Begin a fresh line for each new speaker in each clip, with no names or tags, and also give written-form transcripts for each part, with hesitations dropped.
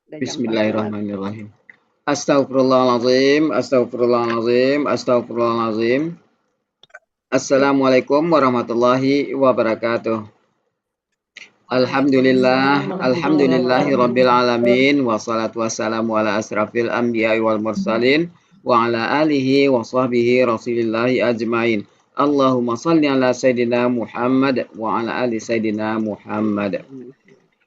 Udah jam 4 lewat.
Bismillahirrahmanirrahim. Astagfirullahaladzim, astagfirullahaladzim, astagfirullahaladzim. Assalamualaikum warahmatullahi wabarakatuh.
Waalaikumsalam warahmatullahi
Alhamdulillahi rabbil
wabarakatuh.
alamin. Wassalatu wassalamu ala asrafil anbiya'i wal mursalin. Wa ala alihi wa sahbihi rasulillahi ajmain. Allahumma salli ala Sayyidina Muhammad wa ala ali Sayyidina Muhammad.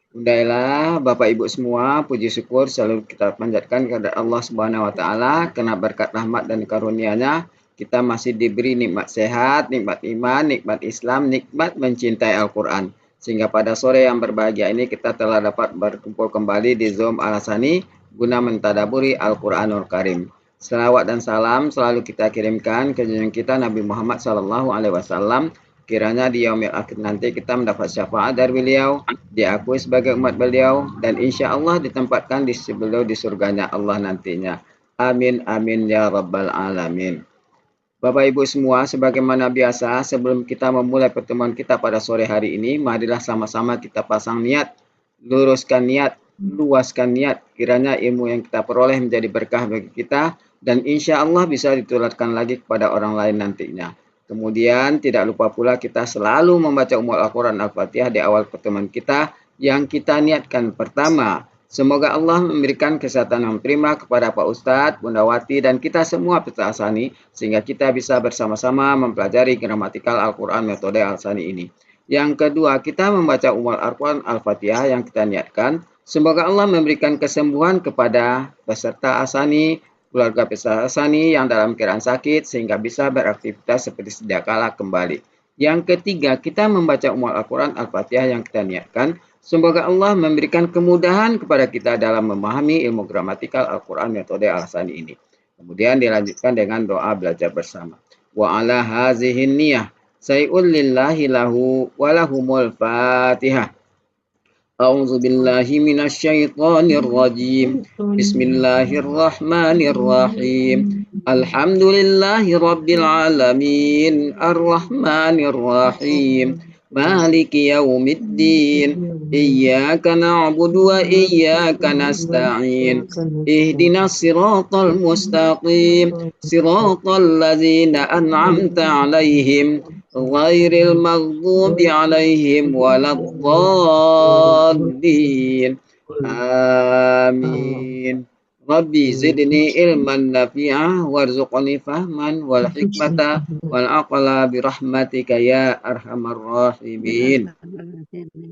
Undailah Bapak Ibu semua, puji syukur selalu kita panjatkan kepada Allah Subhanahu wa taala karena berkat rahmat dan karunia-Nya kita masih diberi nikmat sehat, nikmat iman, nikmat Islam, nikmat mencintai Al-Qur'an. Sehingga pada sore yang berbahagia ini kita telah dapat berkumpul kembali di Zoom Al-Hasani guna mentadaburi Al-Qur'anul Karim. Selawat dan salam selalu kita kirimkan ke junjungan kita Nabi Muhammad SAW. Kiranya di yaumil akhir nanti kita mendapat syafaat dari beliau, diakui sebagai umat beliau, dan insya Allah ditempatkan di sisi beliau di surganya Allah nantinya. Amin, amin, ya rabbal alamin. Bapak Ibu semua, sebagaimana biasa, sebelum kita memulai pertemuan kita pada sore hari ini, marilah sama-sama kita pasang niat, luruskan niat, luaskan niat. Kiranya ilmu yang kita peroleh menjadi berkah bagi kita, dan insya Allah bisa ditularkan lagi kepada orang lain nantinya. Kemudian tidak lupa pula kita selalu membaca Al-Quran Al-Fatihah di awal pertemuan kita, yang kita niatkan pertama, semoga Allah memberikan kesehatan yang prima kepada Pak Ustadz, Bunda Wati, dan kita semua peserta Asani, sehingga kita bisa bersama-sama mempelajari gramatikal Al-Quran metode Al-Sani ini. Yang kedua, kita membaca Al-Quran Al-Fatihah yang kita niatkan. Semoga Allah memberikan kesembuhan kepada peserta Asani, keluarga peserta Asani yang dalam keadaan sakit, sehingga bisa beraktivitas seperti sedia kala kembali. Yang ketiga, kita membaca Al-Quran Al-Fatihah yang kita niatkan. Semoga Allah memberikan kemudahan kepada kita dalam memahami ilmu gramatikal Al-Quran metode Al-Hasani ini. Kemudian dilanjutkan dengan doa belajar bersama. Wa ala hazihin niyah say'un lillahi lahu walahumul fatihah. A'udzu billahi minasyaitonir rajim. Bismillahirrahmanirrahim. Alhamdulillahi rabbil alamin. Arrahmanir rahim. Maliki yaumiddin. Iyyaka na'budu wa iyyaka nasta'in. Ihdinas siratal mustaqim. Siratal ladzina an'amta 'alaihim ghairil maghdubi 'alaihim waladdallin. Amin. Rabbi zidni ilman nafi'ah warzuqni fahman wal hikmata wal aqla birahmatika ya arhamar rahimin.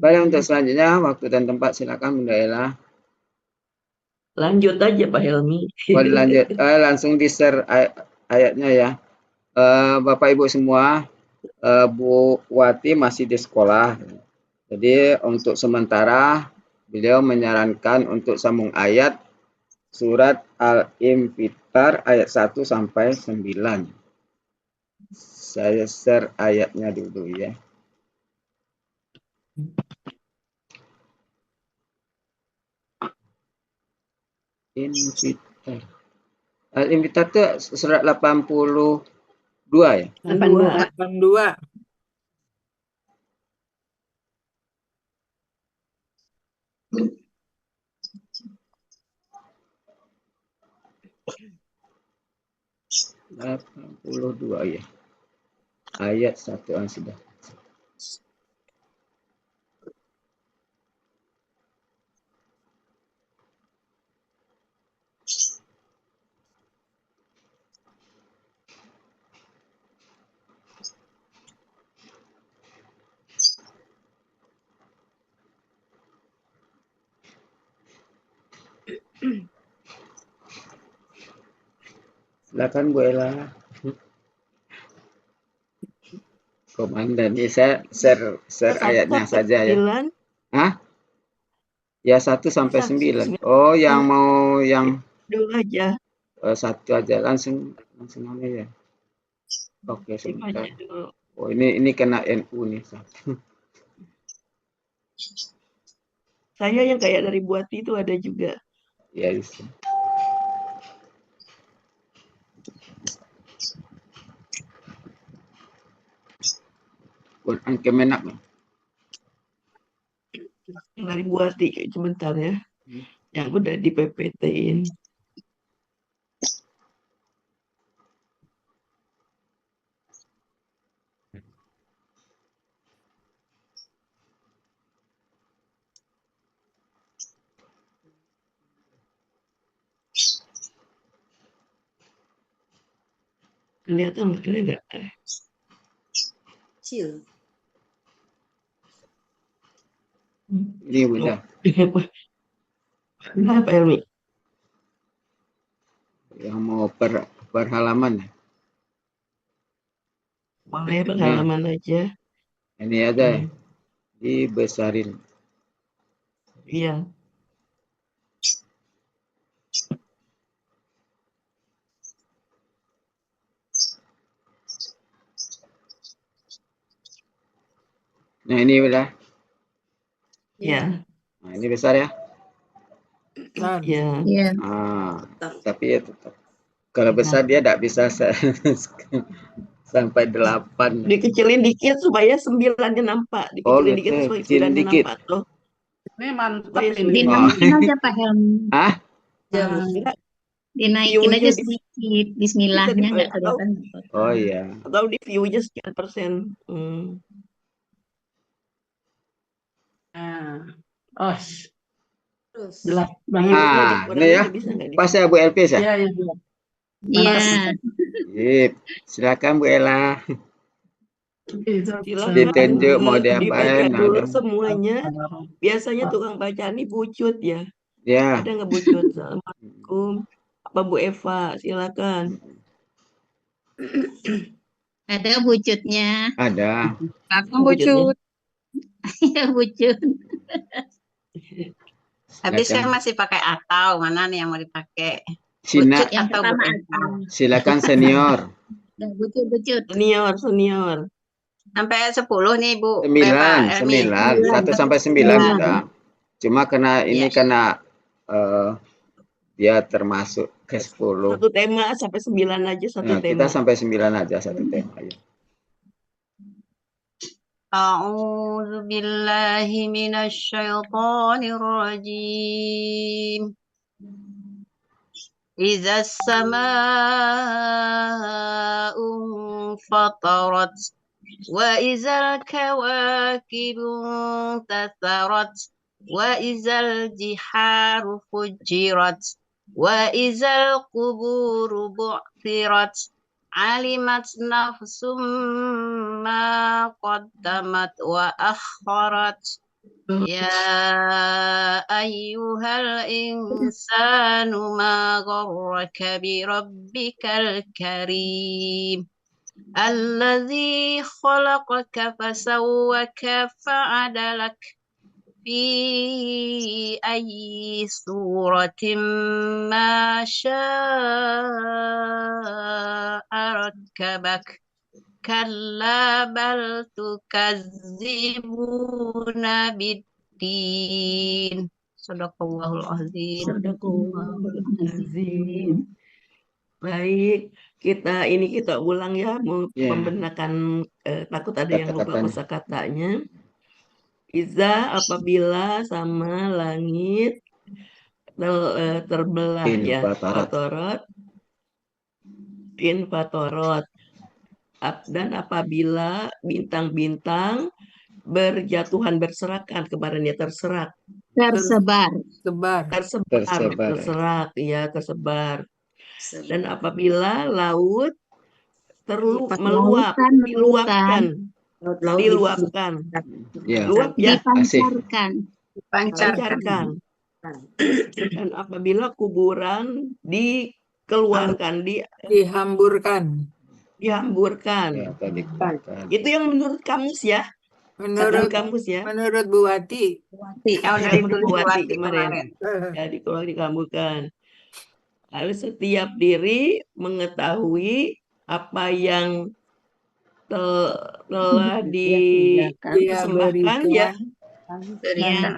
Baik, untuk selanjutnya waktu dan tempat silakan Bunda Ella.
Lanjut aja Pak Helmi.
Boleh lanjut. Langsung di-share ayatnya ya. Bapak Ibu semua, Bu Wati masih di sekolah. Jadi untuk sementara beliau menyarankan untuk sambung ayat surat Al-Infitar ayat 1 sampai 9. Saya share ayatnya dulu ya. Infitar. Al-Infitar itu surat 82 ya?
82.
82 ya. Ayat 1 sudah. Silakan Bu Ella. Komandan, ini saya share ayatnya saja ya. Hah? Ya 1 sampai 9. Oh, yang mau yang
dulu aja.
Satu aja langsung aja ya. Oke, sebentar. Oh, ini kena NU nih.
Saya yang kayak dari Buati itu ada juga.
Ya, bisa. Quran Kemenak.
Yang dari Buati sebentar ya. yang udah di PPT-in. Kelihatan nggak?
Kecil.
Ini udah.
Kenapa Elmi?
Yang mau per halaman.
Boleh pengalaman aja.
Ini ada dibesarin.
Iya.
Nah ini udah.
Iya.
Nah ini besar ya.
Iya.
Iya.
Tapi ya tetap. Kalau besar dia tidak bisa sampai 8.
Dikecilin dikit supaya 9-nya nampak.
Oh
Dikecilin dikit
gitu,
supaya
kecilin
9-nya
dikit.
nampak tuh.
Ini mantap
Supaya
ini.
Dinaikin
aja Pak Helmi.
Hah?
Enggak,
Dinaikin aja
view-nya
sedikit. Bismillahnya nggak kelihatan.
Oh iya.
atau di view-nya sekian persen.
Oh,
Terus.
jelas banget.
Ini ya.
Bisa nggak
Pas ya Bu Elpis ya?
Iya, iya.
Iya.
Sip. Silakan Bu Ella.
Silakan
Ditunjuk mau
dibaca
diapain.
dulu semuanya. Biasanya tukang bacaan ini bucut ya.
Ya.
Ada nggak bucut? Assalamualaikum. Apa Bu Eva? Silakan.
Ada bucutnya.
Ada.
Aku bucut. Iya bucut. Habis saya
Silakan.
masih pakai atau mana nih yang mau dipakai?
Sina.
Bucut yang pertama atau.
Silakan senior.
Bucut.
Senior.
Sampai 10 nih Bu.
9. 1 sampai 9 sudah. Cuma karena ini karena dia termasuk ke 10.
Satu tema sampai 9 aja satu
Nah,
tema.
kita sampai 9 aja satu tema. Ayo.
A'udzu billahi minasyaitonir rajim. Idza as-samaa'u fatarat wa idzal kawakibu tatharat wa idzal jiharu fujirat wa idzal quburu bu'thirat alimat nafsum ma qaddamat wa akharat ya ayyuhal insanu ma gharraka bi rabbikal karim alladzi khalaqaka fasawwaka fa'adalak fi ayyi suratin ma syaa rakkabak kalla bal tukazzibuna biddin. Sadaqallahul azim.
Baik, kita ulang ya, membenarkan takut ada yang lupa kosakatanya. Iza apabila sama langit terbelah ya, fatorot. Dan apabila bintang-bintang berjatuhan berserakan, kemarin ya terserak.
Tersebar.
Terserak, ya tersebar. Dan apabila laut diluapkan. Luap ya. Dipancarkan. Dan apabila kuburan dikeluarkan, dihamburkan. Itu yang menurut kamus ya. Menurut Bu Wati. Menurut Bu Wati kemarin. Ya, dihamburkan. Lalu setiap diri mengetahui apa yang telah dipersembahkan ya,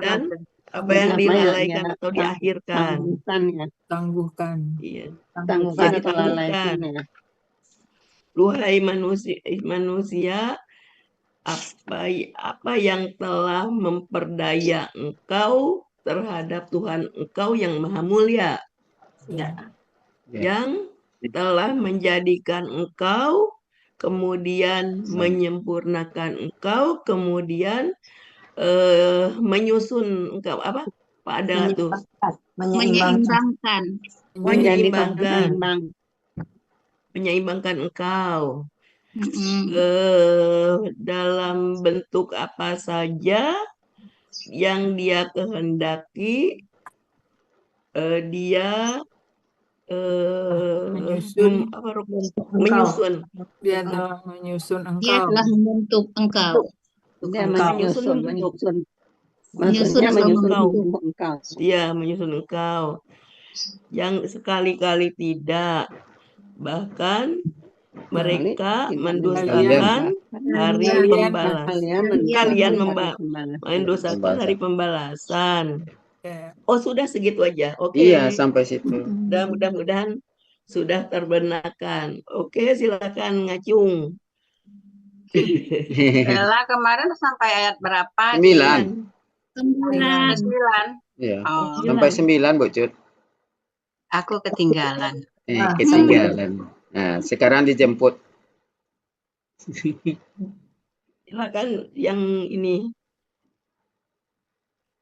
dan apa yang dilalaikan atau diakhirkan. Tangguhkan. Iya. Tangguhkan. Duhai manusia, apa yang telah memperdaya engkau terhadap Tuhan engkau yang maha mulia,
Ya.
yang telah menjadikan engkau, kemudian menyempurnakan engkau, kemudian menyusun engkau apa? Pak Adel tuh
Menyeimbangkan.
menyeimbangkan,
Seimbang.
menyeimbangkan engkau
Mm-mm.
dalam bentuk apa saja yang dia kehendaki, dia
Menyusun.
apa, menyusun
Dia telah menyusun
Dia
engkau.
telah membentuk engkau.
Dia
menyusun
menyusun.
Menyusun
Maksudnya
atau
menyusun
membentuk.
engkau.
dia menyusun engkau yang sekali-kali tidak, bahkan mereka mendustakan hari
Kalian-
pembalas.
Kalian
Mendustakan hari pembalasan.
Ya.
Oh, sudah segitu aja. Oke.
Iya, sampai situ.
Dan mudah-mudahan sudah terbenarkan. Oke, silakan ngacung.
Bella kemarin sampai ayat berapa?
9.
9.
9.
Iya.
Oh,
Sampai 9, Bu Cut.
aku ketinggalan.
Ketinggalan. Nah, sekarang dijemput.
Silakan yang ini.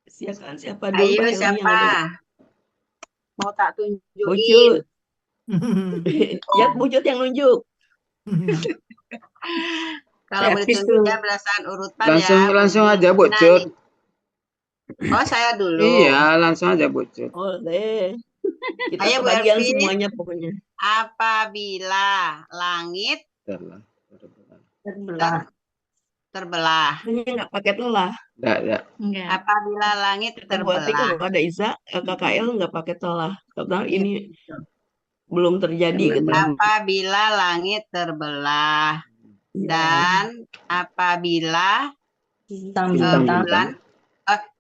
Siapa dulu,
Ayo
Pak Helmi yang
siapa?
ada?
Mau tak tunjukin?
Bucut. Ya, Bucut yang nunjuk.
Kalau mau ditunjuknya belasan urutan
Langsung
ya.
aja, Bu Cut.
Oh, saya dulu.
Iya, langsung aja, Bu Cut.
Oleh. Kita
Ayo, Bu
kebagian
Elvi.
semuanya pokoknya.
Apabila langit terbelah.
Hanya nggak pakai telah.
Enggak.
Enggak.
Apabila langit
Berarti
terbelah.
kalau ada Isa, KKL nggak pakai telah. Karena ini belum terjadi gitu.
Apabila langit terbelah dan apabila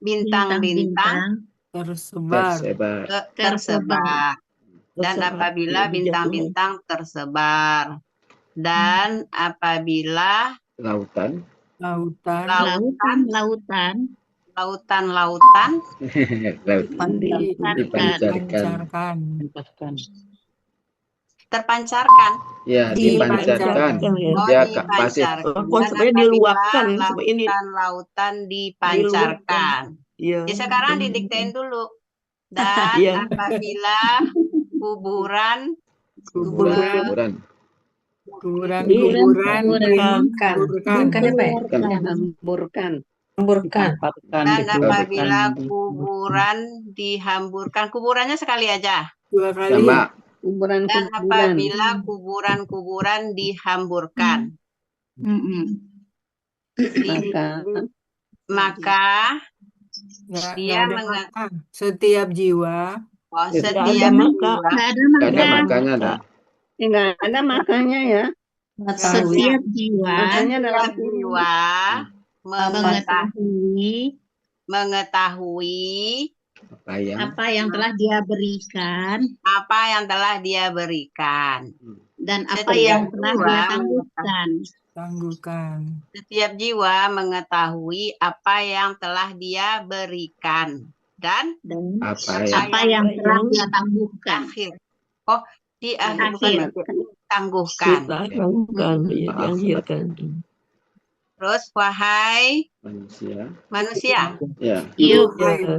bintang-bintang
Tersebar.
tersebar dan apabila bintang-bintang tersebar dan apabila
Lautan.
Lautan.
Lautan.
Dipancarkan.
terpancarkan.
Ya, dipancarkan. Ya, Kak, pasif.
Konsepnya diluapkan. Supaya ini
Lautan dipancarkan.
ya.
Ya, sekarang didiktein dulu. Dan
Iya.
apabila kuburan
Kuburan
dan apabila kuburan dihamburkan, kuburannya sekali aja.
2 kali.
Sama.
Dan apabila kuburan dihamburkan, maka dia mengatakan
setiap jiwa
setiap
maka.
Enggak ada
Makanya ada.
Enggak ada makanya ya.
Setiap jiwa
Makanya dalam jiwa mengetahui
apa yang telah dia berikan dan apa yang telah dia tangguhkan.
Setiap jiwa mengetahui apa yang telah dia berikan dan
apa yang telah dia tangguhkan.
Oh, di akhir tangguhkan.
Diakhirkan.
Terus wahai manusia.
Ya.
Yuk,
Wahai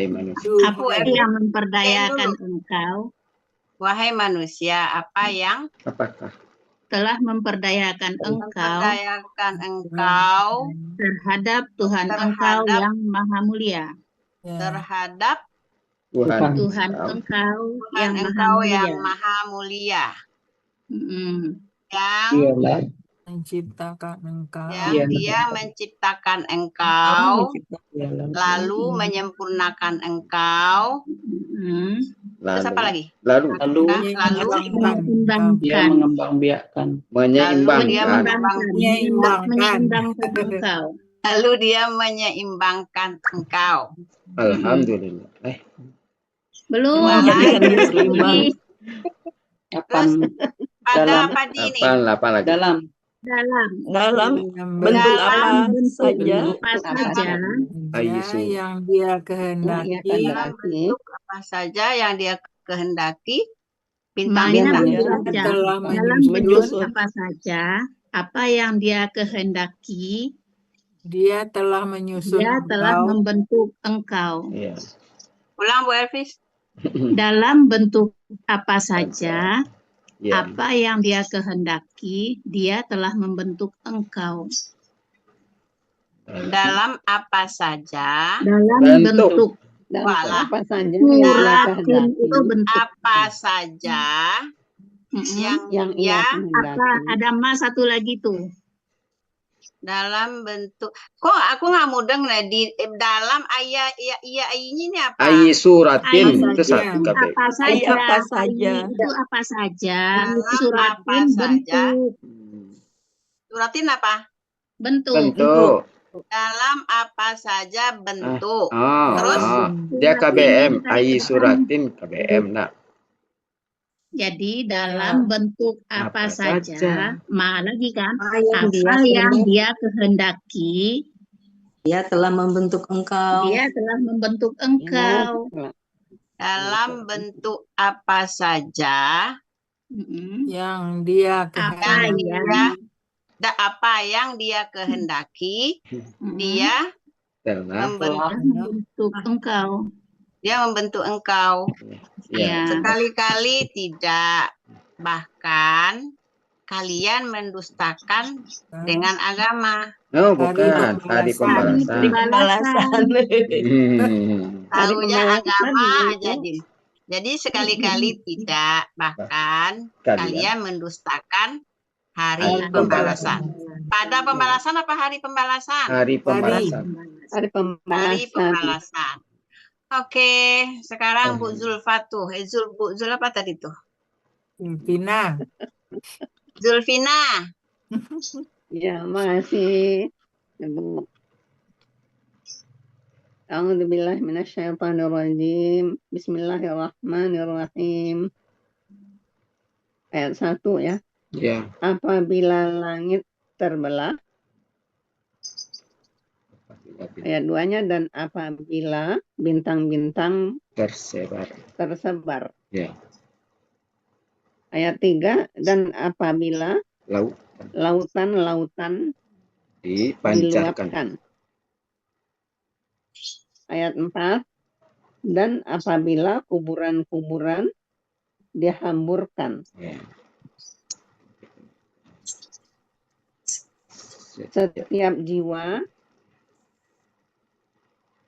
manusia.
apa yang memperdayakan engkau?
Wahai manusia, apa yang
Apakah
telah memperdayakan engkau terhadap Tuhan engkau yang maha mulia.
Terhadap
Tuhan
engkau
yang maha mulia.
Yang
menciptakan engkau,
yang dia menciptakan engkau, lalu menyempurnakan engkau. Terus apa lagi?
Lalu
dia
menyeimbangkan.
engkau.
Lalu dia menyeimbangkan engkau.
Alhamdulillah.
Belum.
Terus pada apa ini?
Apa lagi?
dalam
Dalam
Dalam
bentuk
Dalam
apa
bentuk
saja
apa saja
Ayi
saja
su.
yang dia
yang ia
kehendaki
dalam
kehendaki
bentuk apa saja yang dia kehendaki,
mana
bintang-bintang.
Dia
dia
saja
telah
dalam bentuk
menyusun
apa saja apa yang dia kehendaki
dia telah menyusun
dia telah
engkau
membentuk engkau
Ya.
Ulang Bu Elvis.
dalam bentuk apa saja
Ya.
apa yang dia kehendaki dia telah membentuk engkau
Dalam apa saja,
dalam
Bentuk.
bentuk
dalam
Walah.
apa saja yang ia
suratin
kehendaki
itu bentuk
apa saja
Mm-mm.
yang
yang ia
dia
apa
kehendaki
ada mas satu lagi tuh
dalam bentuk. Kok aku nggak mudeng nih di dalam ayat ini apa?
Ayi suratin.
Ayi
Itu satu
itu
KB.
apa
Ayi
saja
apa saja.
Ayi itu apa saja
Dalam
suratin
apa saja.
bentuk
Suratin apa?
Bentuk.
Dalam apa saja bentuk.
Oh,
Terus?
oh. Dia KBM. Ayi suratin KBM. Nah.
jadi dalam bentuk
Apa
apa saja
saja.
lagi kan
Apa
yang dia kehendaki
dia telah membentuk engkau.
dia telah membentuk engkau
Dalam bentuk apa saja
Mm-mm.
yang dia
apa
kehendaki
yang
apa yang dia kehendaki,
Mm-mm.
dia
Telah.
membentuk engkau
dia membentuk engkau.
Ya.
Sekali-kali tidak, bahkan kalian mendustakan dengan agama.
Oh,
Hari
bukan. Hari
pembalasan.
pembalasan.
Pembalasan.
Tahunya
pembalasan
agama
itu.
aja, Dim. Jadi sekali-kali tidak, bahkan kalian mendustakan hari
Hari
pembalasan. Pada pembalasan apa hari pembalasan?
Hari pembalasan.
Hari
Hari
pembalasan
pembalasan. Oke, sekarang Bu Zulfa tuh. Bu Zul apa tadi tuh?
Zulfina.
Zulfina.
ya masih Ibu. A'udzubillahi minasyaitonirrajim. Bismillahirrahmanirrahim. Ayat 1 ya.
Ya.
Apabila langit terbelah. Ayat 2-nya dan apabila bintang-bintang tersebar.
Ya.
Ayat 3 dan apabila
Laut
lautan-lautan
dipancarkan.
diluapkan. Ayat 4 dan apabila kuburan-kuburan dihamburkan.
Ya.
Setiap jiwa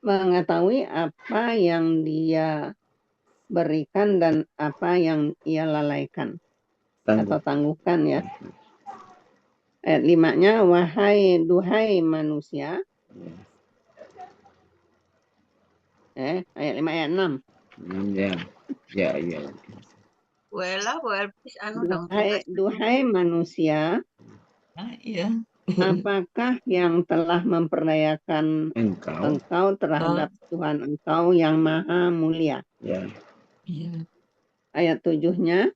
mengetahui apa yang dia berikan dan apa yang ia lalaikan atau tangguhkan ya. Ayat 5-nya duhai manusia. Ayat 5 ayat 6.
Ya. Ya, ya.
Wela, anu dong.
Duhai manusia,
Iya.
apakah yang telah memperdayakan engkau terhadap Tuhan engkau yang maha mulia?
Ya.
Iya.
Ayat 7-nya,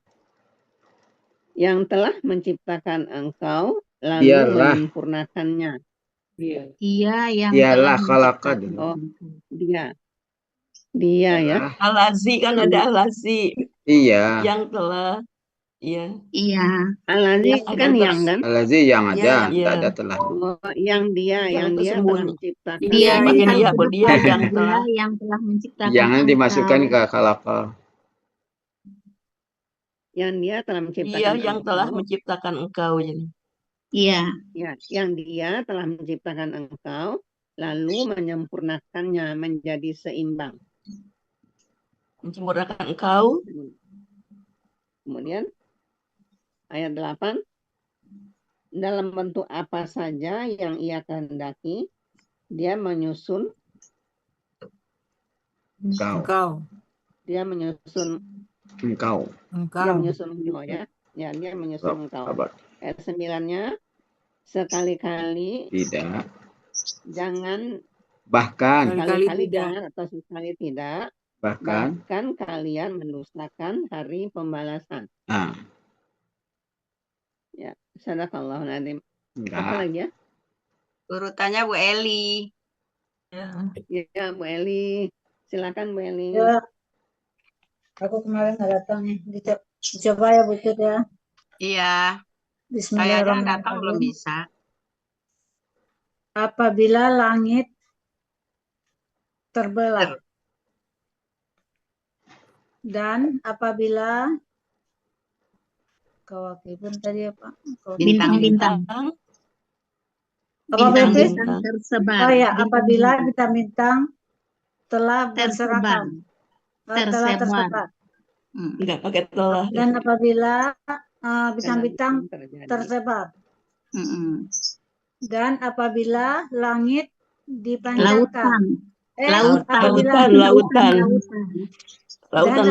yang telah menciptakan engkau lalu menyempurnakannya.
Iya yang
Dialah
telah
khalaqa.
Oh, dia ya.
Alazi kan ada alazi
Iya.
yang telah. Iya.
Iya.
Alazi kan yang kan?
Alazi yang aja,
Iya.
tak ada telah.
Oh, yang dia telah menciptakan.
Dia yang telah
menciptakan.
Jangan dimasukkan ke khalaqa.
Yang dia telah menciptakan.
Iya, yang telah menciptakan engkau.
Iya.
Ya, yang dia telah menciptakan engkau lalu menyempurnakannya menjadi seimbang.
Menyempurnakan engkau.
Kemudian ayat 8, dalam bentuk apa saja yang ia kehendaki, dia menyusun
Engkau.
Dia menyusun
engkau.
Dia menyusun engkau ya. Ya, dia menyusun engkau. Ayat 9-nya, sekali-kali
tidak.
Jangan
Bahkan
sekali-kali jangan atau sekali tidak.
Bahkan
kalian mendustakan hari pembalasan.
Ah.
Ya, sadaqallahul adzim.
Enggak.
Apa lagi ya?
Urutannya Bu Eli.
Ya, Bu Eli. Silakan Bu Eli.
Ya, aku kemarin nggak datang nih. Dicoba ya Bu Tut ya.
Iya, saya aja datang belum
Bismillahirrahmanirrahim.
bisa.
Apabila langit terbelah dan apabila kawakibun tadi apa?
Bintang-bintang.
Apa Betis?
Bintang-bintang tersebar.
Oh ya,
Bintang-bintang
apabila bintang-bintang telah
tersebar.
telah tersebar.
Enggak pakai telah.
Dan apabila bintang-bintang tersebar. Dan apabila langit dipancarkan.
Lautan.
Lautan.
Dan apabila
Lautan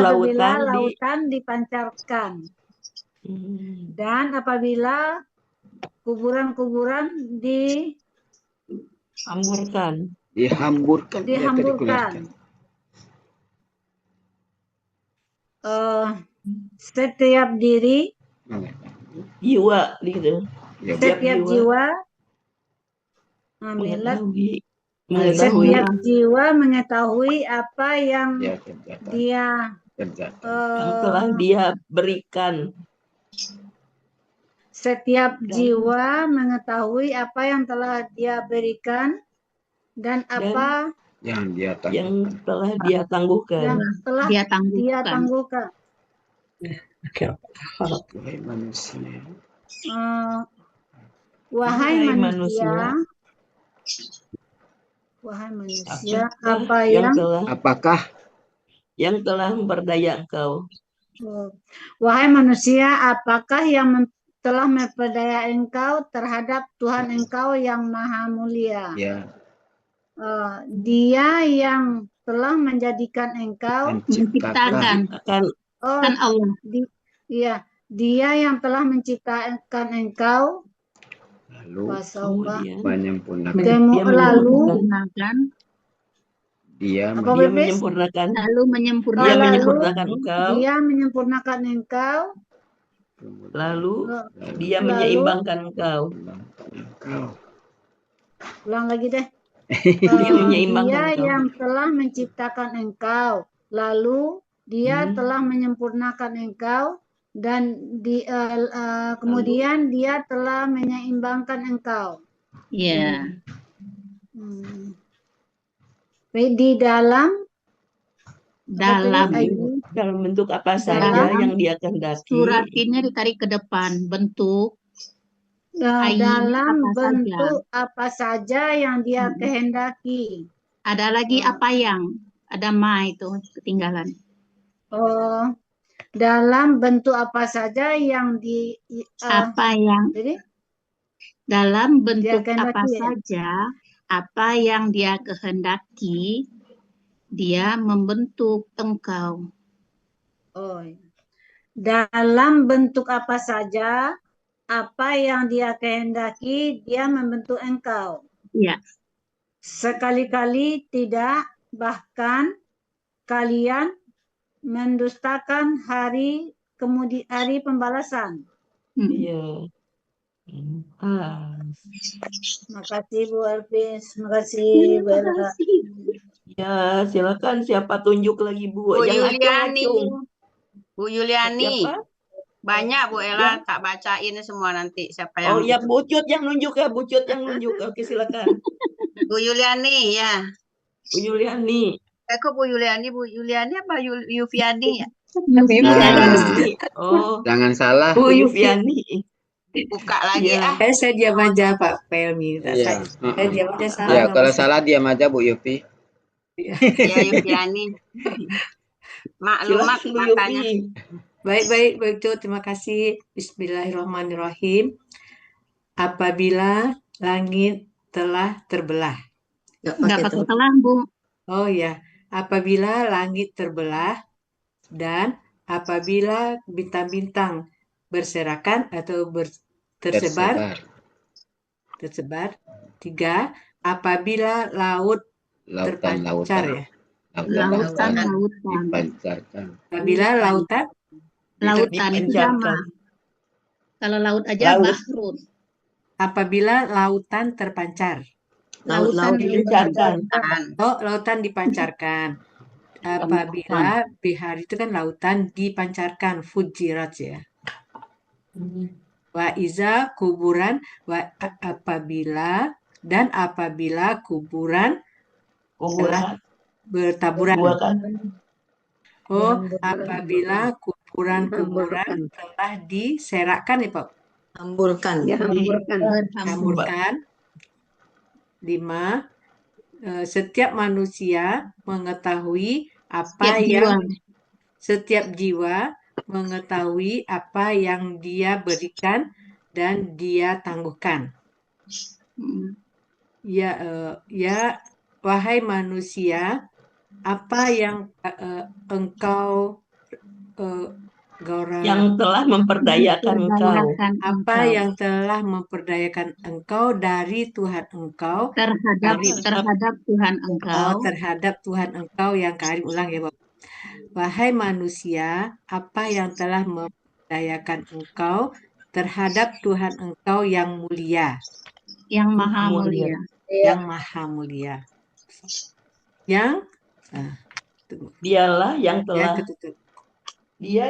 lautan dipancarkan. Dan apabila kuburan-kuburan
dihamburkan.
Dihamburkan. Setiap diri,
Jiwa gitu.
setiap jiwa
Mengetahui.
setiap jiwa mengetahui apa yang dia
Yang telah dia berikan.
setiap jiwa mengetahui apa yang telah dia berikan dan apa
yang
telah dia tangguhkan.
dia tangguhkan. Wahai manusia,
apakah
yang telah memperdaya engkau?
Wahai manusia, apakah yang telah memperdaya engkau terhadap Tuhan engkau yang maha mulia?
Ya.
Dia yang telah menjadikan engkau
menciptakan. Kan Allah.
Dia yang telah menciptakan engkau.
Lalu menyempurnakan. Dia
menyempurnakan engkau.
Dia menyempurnakan engkau.
Lalu dia menyeimbangkan engkau.
Ulang lagi deh.
Dia
yang telah menciptakan engkau. Lalu dia telah menyempurnakan engkau. Dan kemudian dia telah menyeimbangkan engkau.
Iya.
Di dalam
bentuk apa saja yang dia kehendaki.
Surat ini ditarik ke depan, bentuk
dalam bentuk apa saja yang dia kehendaki.
Ada lagi apa yang? Ada ma itu ketinggalan.
Dalam bentuk apa saja yang
dalam bentuk apa saja apa yang dia kehendaki, dia membentuk engkau.
Dalam bentuk apa saja apa yang dia kehendaki, dia membentuk engkau.
Ya.
Sekali-kali tidak, bahkan kalian mendustakan hari pembalasan.
Iya.
Makasih Bu Elvis, makasih Bu Elga.
Ya, silakan siapa tunjuk lagi Bu.
Bu Yuliani. Bu Yuliani.
Siapa?
Banyak Bu Ella tak bacain semua nanti siapa yang.
Oh ya, Bucut yang nunjuk ya, Bucut yang nunjuk. Oke, silakan.
Bu Yuliani ya.
Bu Yuliani.
Kok Bu Yuliani apa Yufiani ya?
Oh, jangan salah.
Bu Yufiani.
Buka lagi
Saya diam aja Pak Pelmi. Saya diam aja salah.
Ya, kalau salah diam aja Bu Yufi.
Ya Yufiani. Maklumat makanya.
Baik itu. Terima kasih. Bismillahirrahmanirrahim. Apabila langit telah terbelah.
Nggak pakai telah, Bu.
Oh ya, apabila langit terbelah dan apabila bintang-bintang berserakan atau tersebar. 3, apabila laut terpancar ya.
Lautan.
Apabila lautan
itu sama. Kalau laut aja bahrun.
apabila lautan terpancar.
Lautan
dipancarkan.
Oh, lautan dipancarkan. Apabila bihar itu kan lautan dipancarkan, fujirat ya. Wa iza kuburan apabila kuburan telah bertaburan. Oh, apabila kuburan-kuburan telah diserakkan ya Pak.
Hamburkan.
Ya,
Hamburkan. 5. Setiap manusia mengetahui setiap jiwa mengetahui apa yang dia berikan dan dia tangguhkan. Ya, wahai manusia, apa yang engkau
yang telah memperdayakan engkau,
apa yang telah memperdayakan engkau dari Tuhan engkau
terhadap Tuhan engkau,
terhadap Tuhan engkau yang karim. Ulang ya Bapak. Wahai manusia, apa yang telah memperdayakan engkau terhadap Tuhan engkau yang mulia,
yang maha mulia.
yang maha mulia. Yang
dialah yang telah
ketutup.
Dia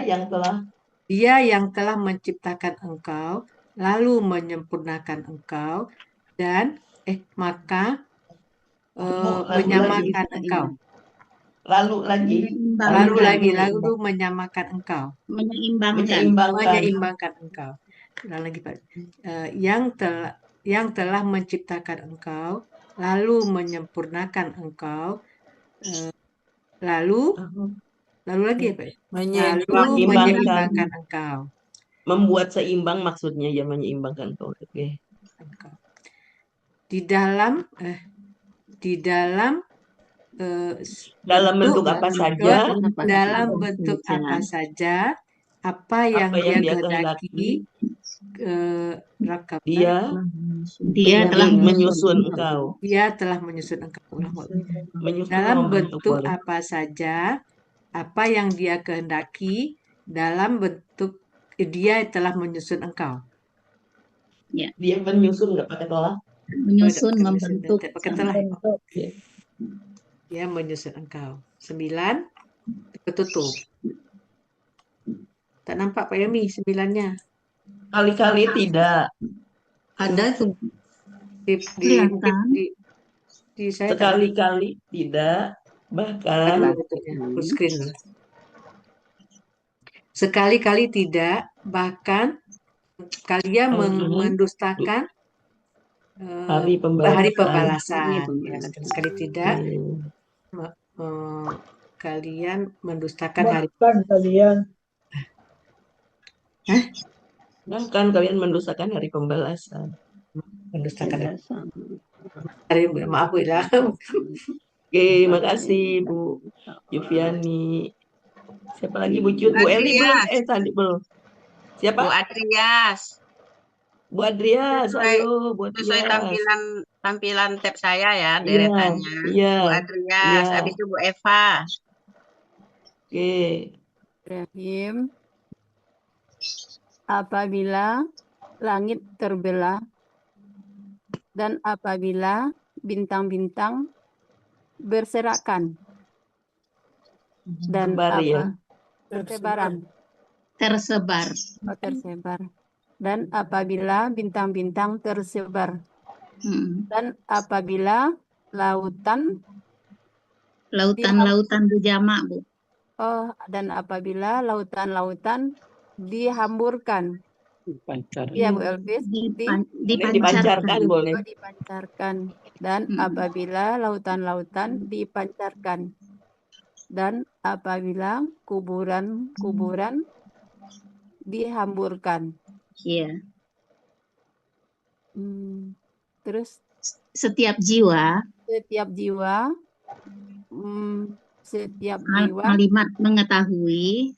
yang telah menciptakan engkau, lalu menyempurnakan engkau, dan menyamakan engkau.
Lalu
menyamakan engkau.
Menyeimbangkan
engkau. Ulang lagi Pak. Yang telah menciptakan engkau, lalu menyempurnakan engkau, lalu lagi ya Pak? Lalu menyeimbangkan engkau.
Membuat seimbang maksudnya ya, menyeimbangkan engkau. Oke.
Di dalam
bentuk apa saja, apa yang dia kehendaki, dia telah menyusun engkau.
Dalam bentuk apa saja, apa yang dia kehendaki, dalam bentuk dia telah menyusun engkau.
Ya.
Dia menyusun nggak pakai telah?
Menyusun, membentuk.
Pakai telah. Dia menyusun engkau. 9. Ketutup. Tak nampak Pak Yomi 9-nya.
Kali-kali tidak.
Ada tuh.
Di saya
sekali-kali tidak, bahkan
full screen. Sekali-kali tidak, bahkan kalian mendustakan hari pembalasan. Ya, sekali tidak, kalian mendustakan hari
kalian.
Bahkan kalian mendustakan hari pembalasan.
Mendustakan hari, maaf Bu ya.
Oke, makasih Bu Yufiani. Siapa lagi Bu Cut? Bu Eli belum? Tadi belum. Siapa?
Bu Adrias.
Bu Adrias, ayo Bu Adrias.
Sesuai tampilan tab saya ya, deretannya.
Iya.
Bu Adrias, habis itu Bu Eva.
Oke.
Ibrahim. Apabila langit terbelah dan apabila bintang-bintang berserakan dan
tersebar
dan apabila bintang-bintang tersebar dan apabila lautan
berjamak Bu.
Dan apabila lautan dihamburkan. Ya Bu Elvis,
dipancarkan boleh.
Dipancarkan. Dan apabila lautan-lautan dipancarkan. Dan apabila kuburan-kuburan dihamburkan.
Iya.
Terus
setiap jiwa kalimat mengetahui.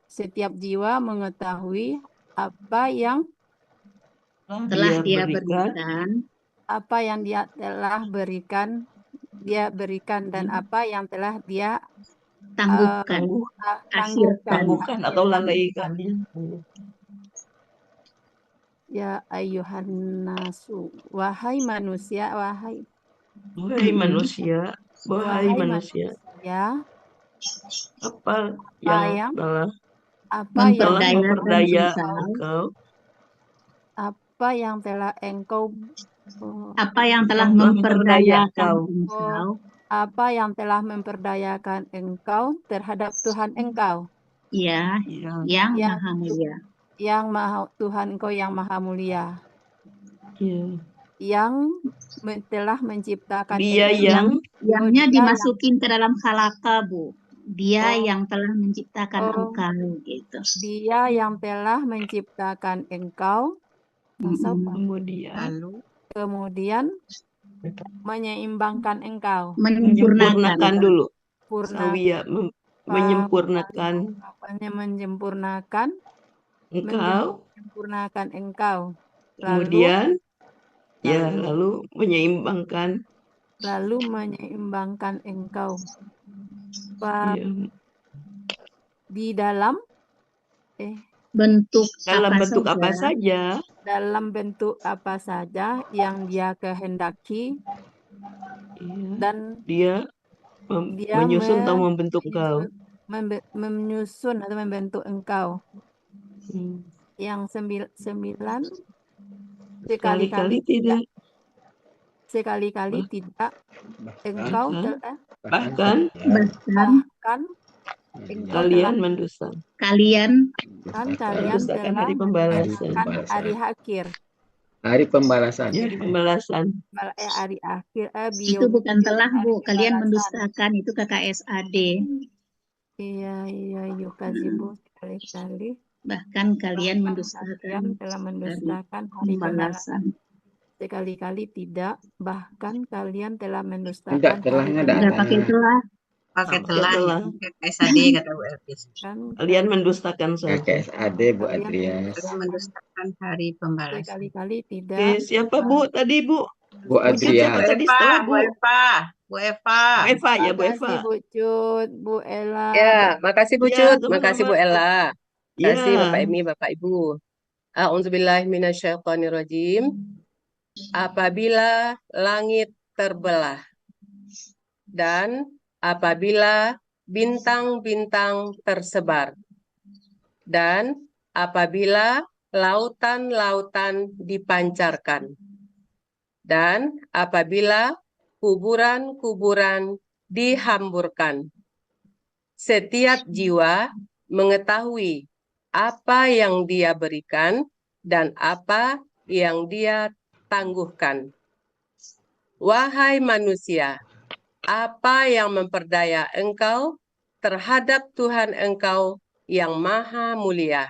Setiap jiwa mengetahui apa yang
telah dia berikan,
apa yang dia telah berikan, dan apa yang telah dia
tangguhkan
atau lalaikan.
Ya ayuhan nasu. Wahai manusia, wahai
manusia, wahai manusia, apa yang telah memperdaya engkau,
apa yang telah engkau
Apa yang telah memperdayakan engkau?
Apa yang telah memperdayakan engkau terhadap Tuhan engkau?
Ya, yang maha mulia.
Tuhan engkau yang maha mulia.
Ya.
Yang telah menciptakan
Dia
Yangnya dimasukin ke dalam halaka, Bu. Dia yang telah menciptakan engkau gitu.
Dia yang telah menciptakan engkau. Kemudian menyeimbangkan engkau.
menyempurnakan dulu.
Menyempurnakan engkau.
Kemudian lalu menyeimbangkan.
Lalu menyeimbangkan engkau. Di dalam
bentuk
apa saja.
Dalam bentuk apa saja yang dia kehendaki, dan dia
menyusun atau membentuk engkau.
Menyusun atau membentuk engkau. Yang 9 sekali-kali tidak. Sekali-kali tidak. Engkau
bahkan kalian mendusta.
Kalian
mendustakan hari pembalasan.
Hari akhir.
Hari pembalasan.
Hari akhir.
Itu bukan telah, Bu. Kalian mendustakan, itu KKSAD.
Iya, yukazibu sekali-kali.
Bahkan kalian mendustakan
telah mendustakan hari pembalasan. Sekali-kali tidak, bahkan kalian telah mendustakan.
Tidak, telahnya
tidak pakai telah.
Pakai telah. KKSAD kata Bu Elvis.
Kalian mendustakan saja.
KKSAD Bu Adrias.
Kalian mendustakan hari pembalasan.
Sekali-kali tidak.
Oke, siapa Bu tadi Bu?
Bu Adrias.
Tadi setelah Bu
Eva.
Bu Eva.
Bu Cut, Bu Ella.
Ya, makasih Bu Cut, makasih Bu Ella. Makasih Bapak Emi, Bapak Ibu. A'udzubillahi minasyaitonirrajim. Apabila langit terbelah dan apabila bintang-bintang tersebar dan apabila lautan-lautan dipancarkan dan apabila kuburan-kuburan dihamburkan, setiap jiwa mengetahui apa yang dia berikan dan apa yang dia tangguhkan. Wahai manusia, apa yang memperdaya engkau terhadap Tuhan engkau yang maha mulia?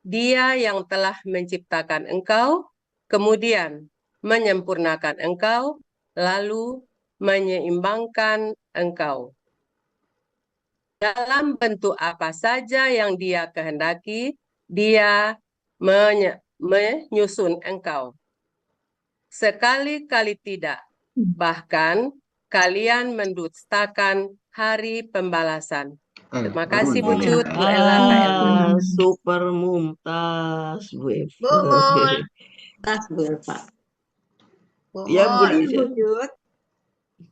Dia yang telah menciptakan engkau, kemudian menyempurnakan engkau, lalu menyeimbangkan engkau. Dalam bentuk apa saja yang dia kehendaki, dia menyusun engkau. Sekali-kali tidak, bahkan kalian mendustakan hari pembalasan. Terima kasih Bu Cut, Bu Ella, Kak Elmi.
Super mumtaz Bu Eva.
Bu Eva.
Ya Bu Cut.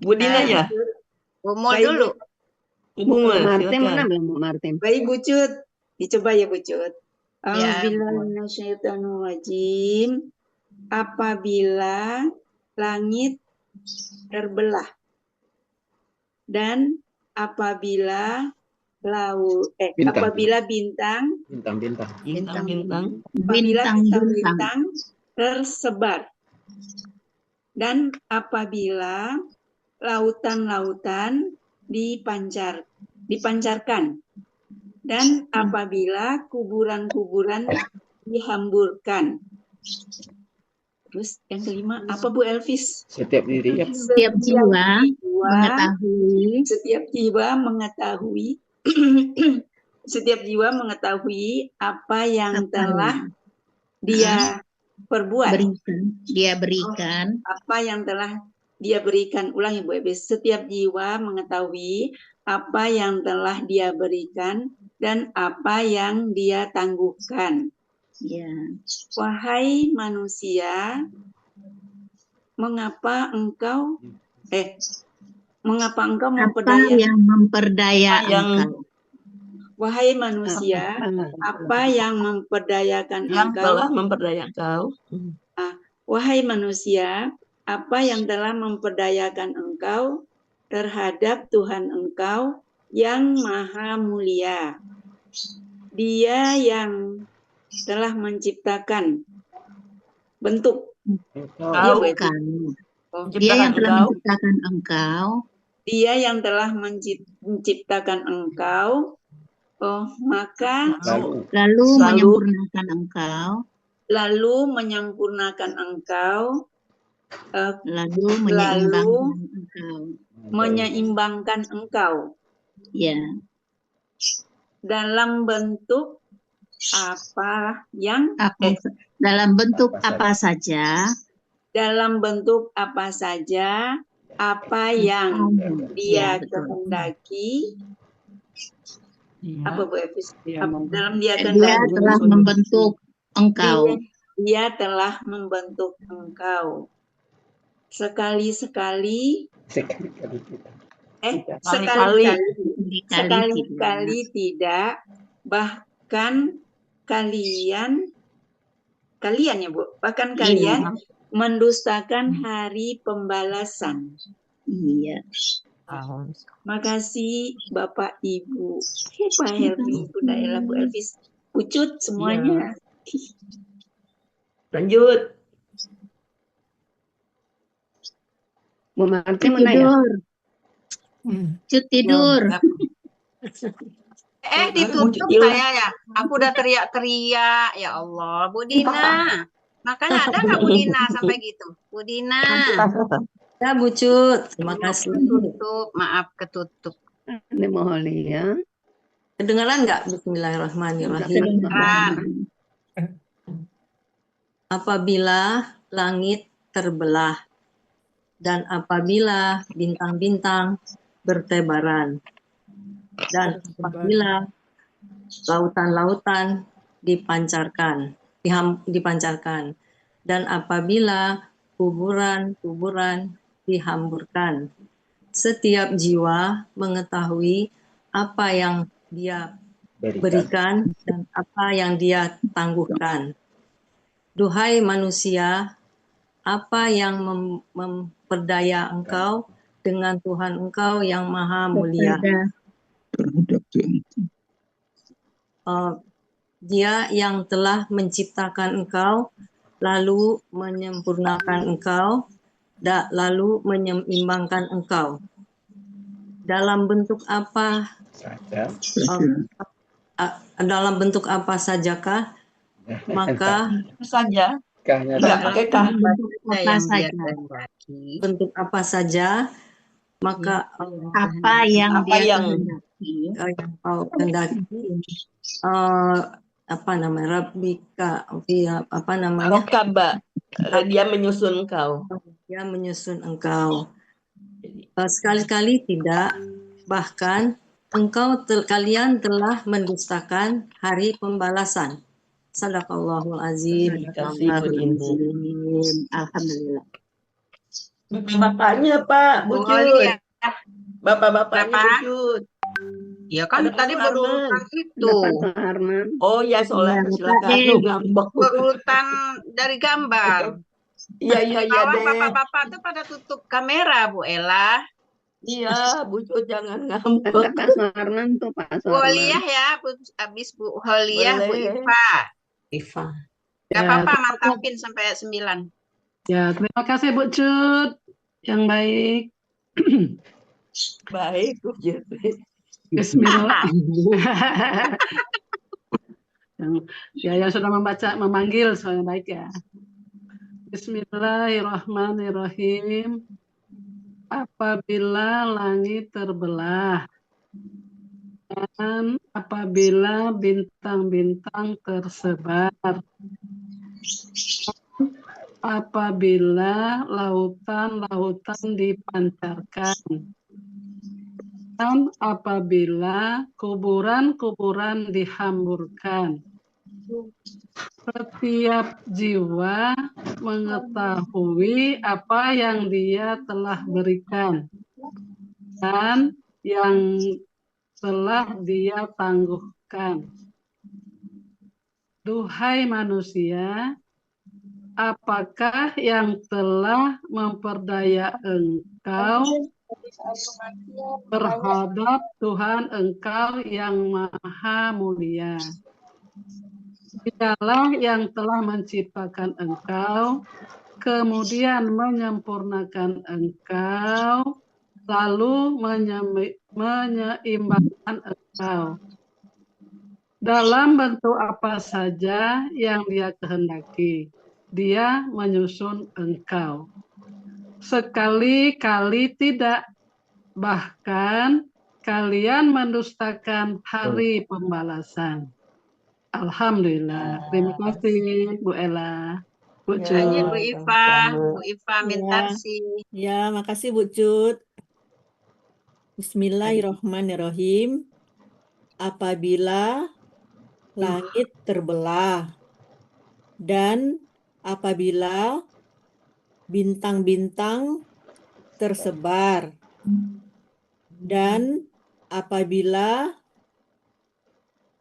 Bu Dina ya.
Bu Mul dulu.
Bu Mul,
Martin mana belum Bu Martin?
Baik Bu Cut, dicoba ya Bu Cut.
Ya,
A'udzubillahiminasyaitonirrajim. Apabila langit terbelah dan apabila apabila bintang-bintang tersebar dan apabila lautan-lautan dipancarkan dan apabila kuburan-kuburan dihamburkan. Terus yang kelima apa Bu Elvis?
Setiap jiwa
mengetahui apa yang telah dia perbuat. Apa yang telah dia berikan. Ulangi Bu Elvis. Setiap jiwa mengetahui apa yang telah dia berikan dan apa yang dia tangguhkan.
Ya.
Wahai manusia, mengapa engkau
Apa
memperdaya
yang memperdaya engkau?
Wahai manusia, apa yang memperdayakan
Yang
engkau?
telah memperdaya engkau.
Wahai manusia, apa yang telah memperdayakan engkau terhadap Tuhan engkau yang maha mulia? Dia yang telah menciptakan bentuk.
Dia bukan. Dia yang telah menciptakan engkau.
Dia yang telah menciptakan engkau. Maka
lalu menyempurnakan engkau.
Lalu menyempurnakan engkau.
Lalu menyeimbangkan engkau.
Menyeimbangkan engkau.
Ya.
Dalam bentuk apa yang
dalam bentuk apa saja,
dalam bentuk apa saja, apa yang dia kehendaki, apa Bu Evis? Dalam dia kehendaki,
telah membentuk engkau.
Dia telah membentuk engkau. Sekali-sekali tidak, bahkan kalian ya Bu, bahkan kalian mendustakan hari pembalasan.
Iya.
Makasih Bapak Ibu, Pak Helmi, Bunda Ella, Bu Elvis, Ucut semuanya.
Lanjut.
Bu Marti mana ya?
Cut tidur.
Ditutup saya ya. Aku udah teriak-teriak. Ya Allah, Bu Dina. Makanya ada nggak Bu Dina sampai gitu? Bu Dina.
Ya, Bu Cut. Terima kasih.
Ketutup, maaf ketutup.
Ini mohon ya.
Kedengaran nggak? Bismillahirrahmanirrahim.
Kedengaran.
Apabila langit terbelah dan apabila bintang-bintang bertebaran dan apabila lautan-lautan dipancarkan dan apabila kuburan-kuburan dihamburkan, setiap jiwa mengetahui apa yang dia berikan dan apa yang dia tangguhkan. Duhai manusia, apa yang memperdaya engkau dengan Tuhan engkau yang maha mulia? Dia yang telah menciptakan engkau, lalu menyempurnakan engkau, lalu menyeimbangkan engkau. Dalam bentuk apa dalam bentuk apa sajakah? Maka
saja. Enggak pakai kah.
Bentuk apa saja, maka
apa yang dia
kehendaki, apa namanya, Rabbika, apa namanya,
dia menyusun engkau.
Dia menyusun engkau. Sekali-kali tidak, bahkan kalian telah mendustakan hari pembalasan. Sadaqallahul azim.
Alhamdulillah.
Bapaknya Pak Bucut. Bapak-bapaknya Bucut.
Ya kan tadi berurutan itu.
Oh ya, silakan.
Berurutan dari gambar.
Iya
Tolong
deh.
bapak-bapak tuh pada tutup kamera Bu Ella.
Iya, Bucut jangan ngambek.
Pak Suharman tuh, Pak Suharman.
Holiah ya, habis Bu Holiah, Bu Iva. Gak apa-apa, mantapin sampai 9.
Ya, terima kasih Bu Cut. Yang baik.
Baik, Bu Cut.
Bismillah. yang sudah memanggil soalnya baik ya. Bismillahirrahmanirrahim. Apabila langit terbelah dan apabila bintang-bintang tersebar, apabila lautan-lautan dipancarkan, dan apabila kuburan-kuburan dihamburkan, Setiap jiwa mengetahui apa yang dia telah berikan dan yang telah dia tangguhkan. Duhai manusia, apakah yang telah memperdaya engkau terhadap Tuhan engkau yang maha mulia? Dialah yang telah menciptakan engkau, kemudian menyempurnakan engkau, lalu menyeimbangkan engkau dalam bentuk apa saja yang dia kehendaki. Dia menyusun engkau. Sekali-kali tidak, bahkan kalian mendustakan hari pembalasan. Alhamdulillah. Terima kasih Bu Ella, Bu
Lanjut Bu
Cut.
Iva, Bu Iva Mintarsi.
Ya, makasih Bu Cut. Bismillahirrahmanirrahim. Apabila langit terbelah dan apabila bintang-bintang tersebar dan apabila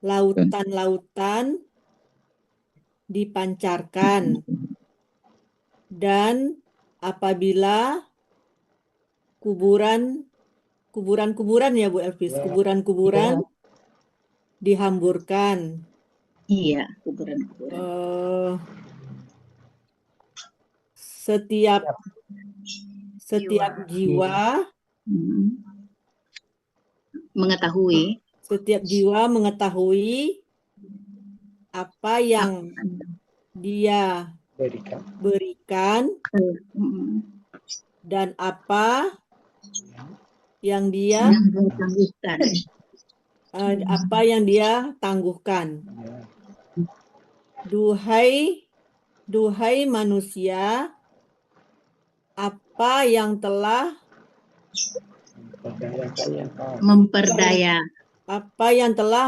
lautan-lautan dipancarkan dan apabila kuburan ya Bu Elvis, kuburan-kuburan dihamburkan.
Iya, kuburan-kuburan.
Setiap jiwa
mengetahui
setiap jiwa mengetahui apa yang dia berikan dan apa yang dia tangguhkan. Duhai manusia, apa yang telah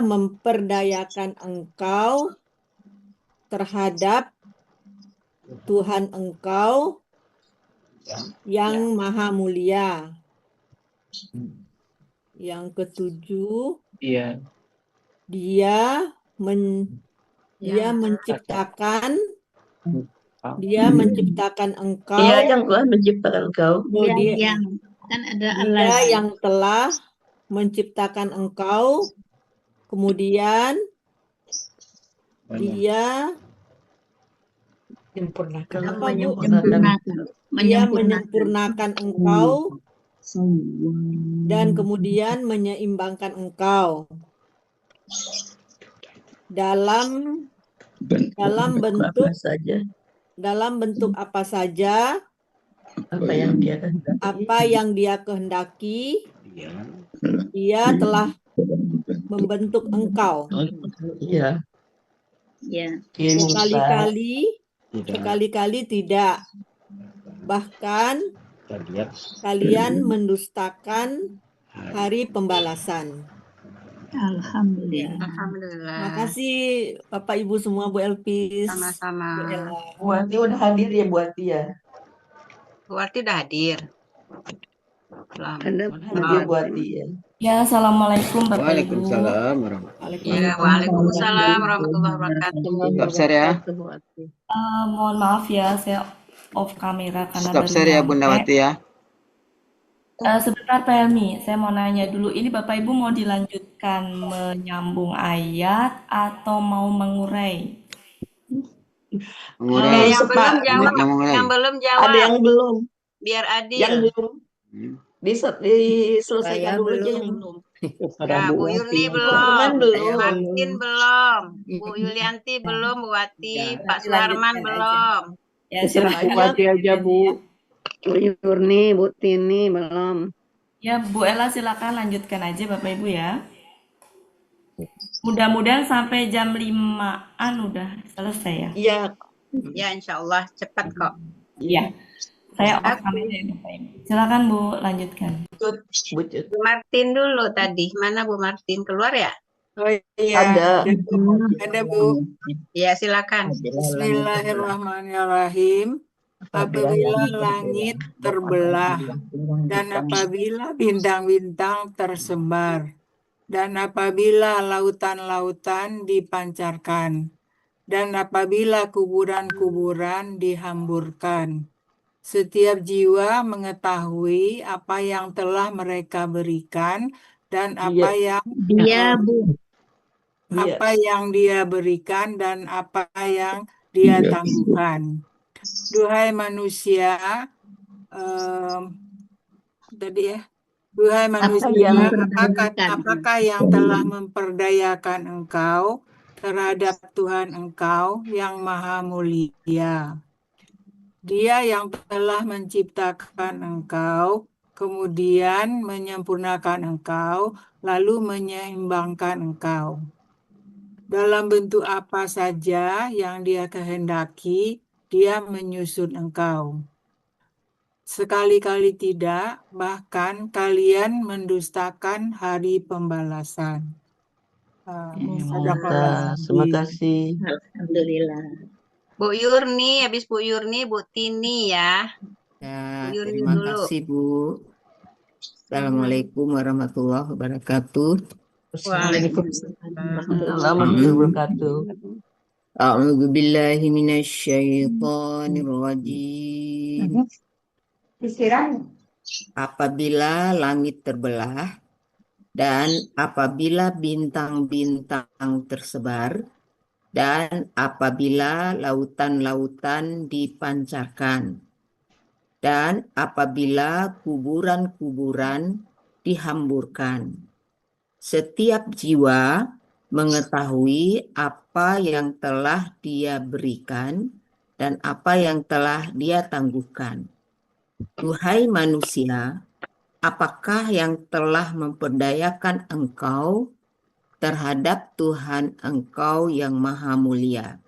memperdayakan engkau terhadap Tuhan engkau yang maha mulia. Yang ketujuh, dia menciptakan engkau.
Dia yang telah menciptakan engkau.
Dia yang telah menciptakan engkau, kemudian dia menyempurnakan engkau dan kemudian menyeimbangkan engkau dalam bentuk apa saja apa yang dia kehendaki. Dia telah membentuk engkau. Sekali-kali tidak, bahkan kalian mendustakan hari pembalasan.
Alhamdulillah.
Makasih Bapak Ibu semua, Bu Elpis.
Sama-sama.
Bu Ati udah hadir ya Bu Ati ya?
Bu Ati udah hadir.
Hadir Bu Ati ya.
Ya, assalamualaikum Bapak Ibu.
Waalaikumsalam
Waalaikumsalam warahmatullahi wabarakatuh.
Stop share ya.
Mohon maaf ya, saya off kamera karena
Stop
baru
share ya
nyampe.
Bunda Wati ya.
Sebentar Pak Helmi, saya mau nanya dulu, ini Bapak Ibu mau dilanjutkan menyambung ayat atau mau mengurai?
Mengurai.
Yang belum jawab, yang belum jawab.
Ada yang belum.
Biar adil.
Yang belum. Diselesaikan dulu aja yang belum.
Ya, Bu Yurni belum, Martin belum, Bu Yulianti belum, Bu Wati, Pak Suharman belum.
Ya,
Bu Wati aja Bu. Bu Yurni, Bu Tini belum.
Ya, Bu Ella silakan lanjutkan aja Bapak Ibu ya. Mudah-mudahan sampai jam 5-an udah selesai ya.
Iya.
Ya, insya Allah cepat kok.
Iya. Saya off kamera ya Bapak Ibu. Silakan Bu lanjutkan.
Bu Martin dulu tadi. Mana Bu Martin? Keluar ya?
Oh iya,
Ada.
ada Bu.
Ya, silakan.
Bismillahirrahmanirrahim. Apabila langit terbelah dan apabila bintang-bintang tersebar dan apabila lautan-lautan dipancarkan dan apabila kuburan-kuburan dihamburkan, setiap jiwa mengetahui apa yang telah mereka berikan dan apa yang
Dia, Bu.
apa yang dia berikan dan apa yang dia tangguhkan. Duhai manusia, tadi ya, duhai manusia, apakah yang telah memperdayakan engkau terhadap Tuhan engkau yang maha mulia? Dia yang telah menciptakan engkau, kemudian menyempurnakan engkau, lalu menyeimbangkan engkau. Dalam bentuk apa saja yang dia kehendaki, dia menyusun engkau. Sekali-kali tidak, bahkan kalian mendustakan hari pembalasan.
Terima kasih.
Alhamdulillah.
Bu Yurni, habis Bu Yurni, Bu Tini ya.
Ya,
Bu Yurni
terima
dulu.
kasih Bu. Assalamualaikum warahmatullahi wabarakatuh.
Waalaikumsalam warahmatullahi wabarakatuh.
A'udzu billahi minasyaitonir rajim. Apabila langit terbelah dan apabila bintang-bintang tersebar dan apabila lautan-lautan dipancarkan dan apabila kuburan-kuburan dihamburkan, setiap jiwa mengetahui apa yang telah dia berikan dan apa yang telah dia tangguhkan. Duhai manusia, apakah yang telah memperdayakan engkau terhadap Tuhan engkau yang maha mulia?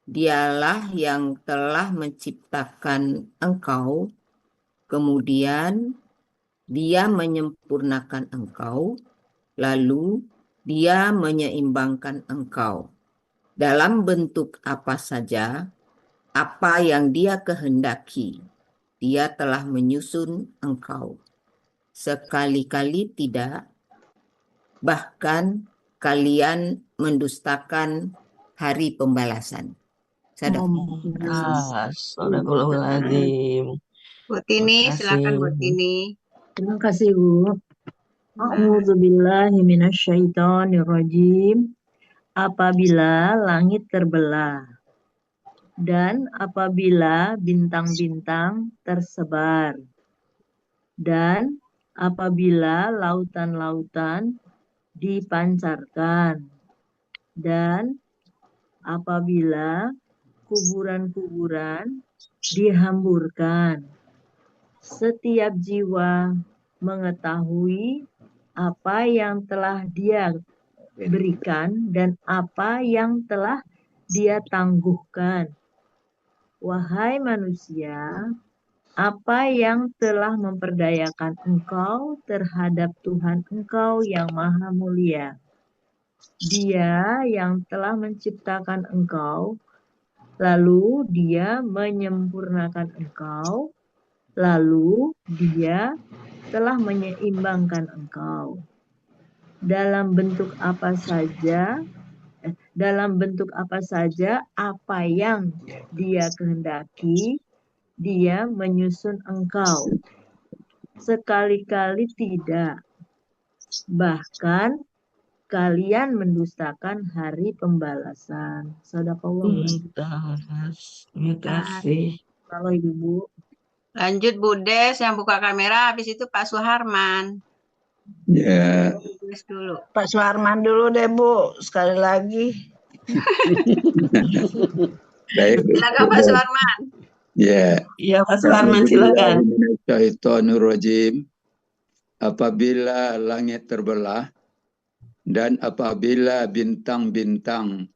Dialah yang telah menciptakan engkau, kemudian dia menyempurnakan engkau, lalu dia menyeimbangkan engkau. Dalam bentuk apa saja, apa yang dia kehendaki, dia telah menyusun engkau. Sekali-kali tidak, bahkan kalian mendustakan hari pembalasan.
Astagfirullahaladzim.
Bu Tini, silakan Bu Tini.
Terima kasih Bu. A'udzubillahi minasyaitonirrajim. Apabila langit terbelah dan apabila bintang-bintang tersebar dan apabila lautan-lautan dipancarkan dan apabila kuburan-kuburan dihamburkan, setiap jiwa mengetahui apa yang telah dia berikan dan apa yang telah dia tangguhkan. Wahai manusia, apa yang telah memperdayakan engkau terhadap Tuhan engkau yang maha mulia? Dia yang telah menciptakan engkau, lalu dia menyempurnakan engkau, lalu dia telah menyeimbangkan engkau. Dalam bentuk apa saja apa yang dia kehendaki, dia menyusun engkau. Sekali-kali tidak, bahkan kalian mendustakan hari pembalasan. Sadaqallah.
Terima kasih.
Kalau Ibu.
Lanjut Bu Des yang buka kamera, habis itu Pak Suharman.
Ya.
Dulu.
Pak Suharman dulu deh Bu, sekali lagi.
Baik.
Silakan Pak Suharman.
Ya.
Iya Pak Suharman silakan.
Syaitonirrajim. Apabila langit terbelah dan apabila bintang-bintang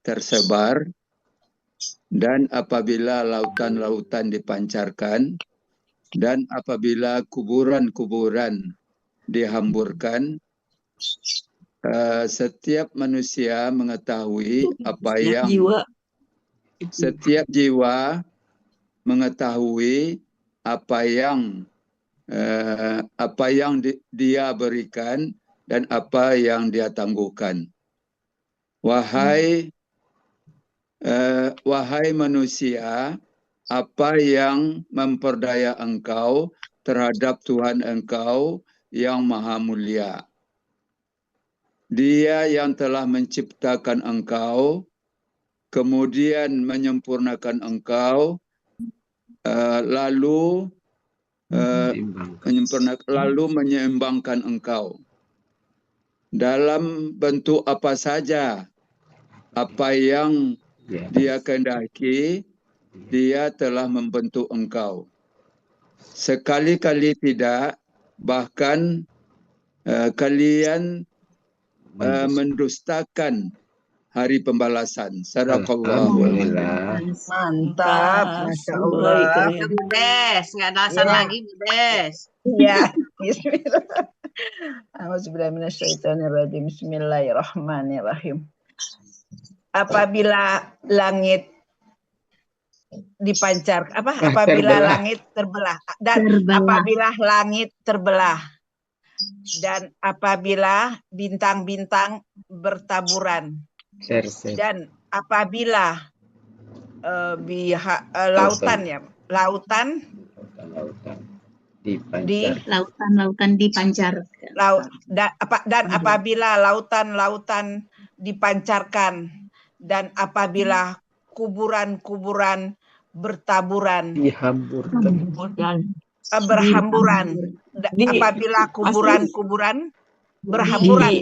tersebar dan apabila lautan-lautan dipancarkan dan apabila kuburan-kuburan dihamburkan, setiap manusia mengetahui apa
Setiap
yang
jiwa.
setiap jiwa mengetahui apa yang dia berikan dan apa yang dia tangguhkan. Wahai manusia, apa yang memperdaya engkau terhadap Tuhan engkau yang maha mulia. Dia yang telah menciptakan engkau, kemudian menyempurnakan engkau, lalu menyeimbangkan engkau. Dalam bentuk apa saja, apa yang dia kehendaki, dia telah membentuk engkau. Sekali-kali tidak, bahkan kalian mendustakan hari pembalasan. Sadaqallahu.
Mantap, Masya Allah.
Budes, nggak ada alasan lagi, Budes.
Iya, bismillah. Auzubillahiminasyaitonirrajim. Bismillahirrahmanirrahim. Apabila langit dipancar, apabila langit terbelah, dan apabila langit terbelah, dan apabila bintang-bintang bertaburan, dan apabila lautan
dipancarkan.
Dan apabila lautan-lautan dipancarkan, dan apabila kuburan-kuburan bertaburan, berhamburan, apabila kuburan-kuburan berhamburan.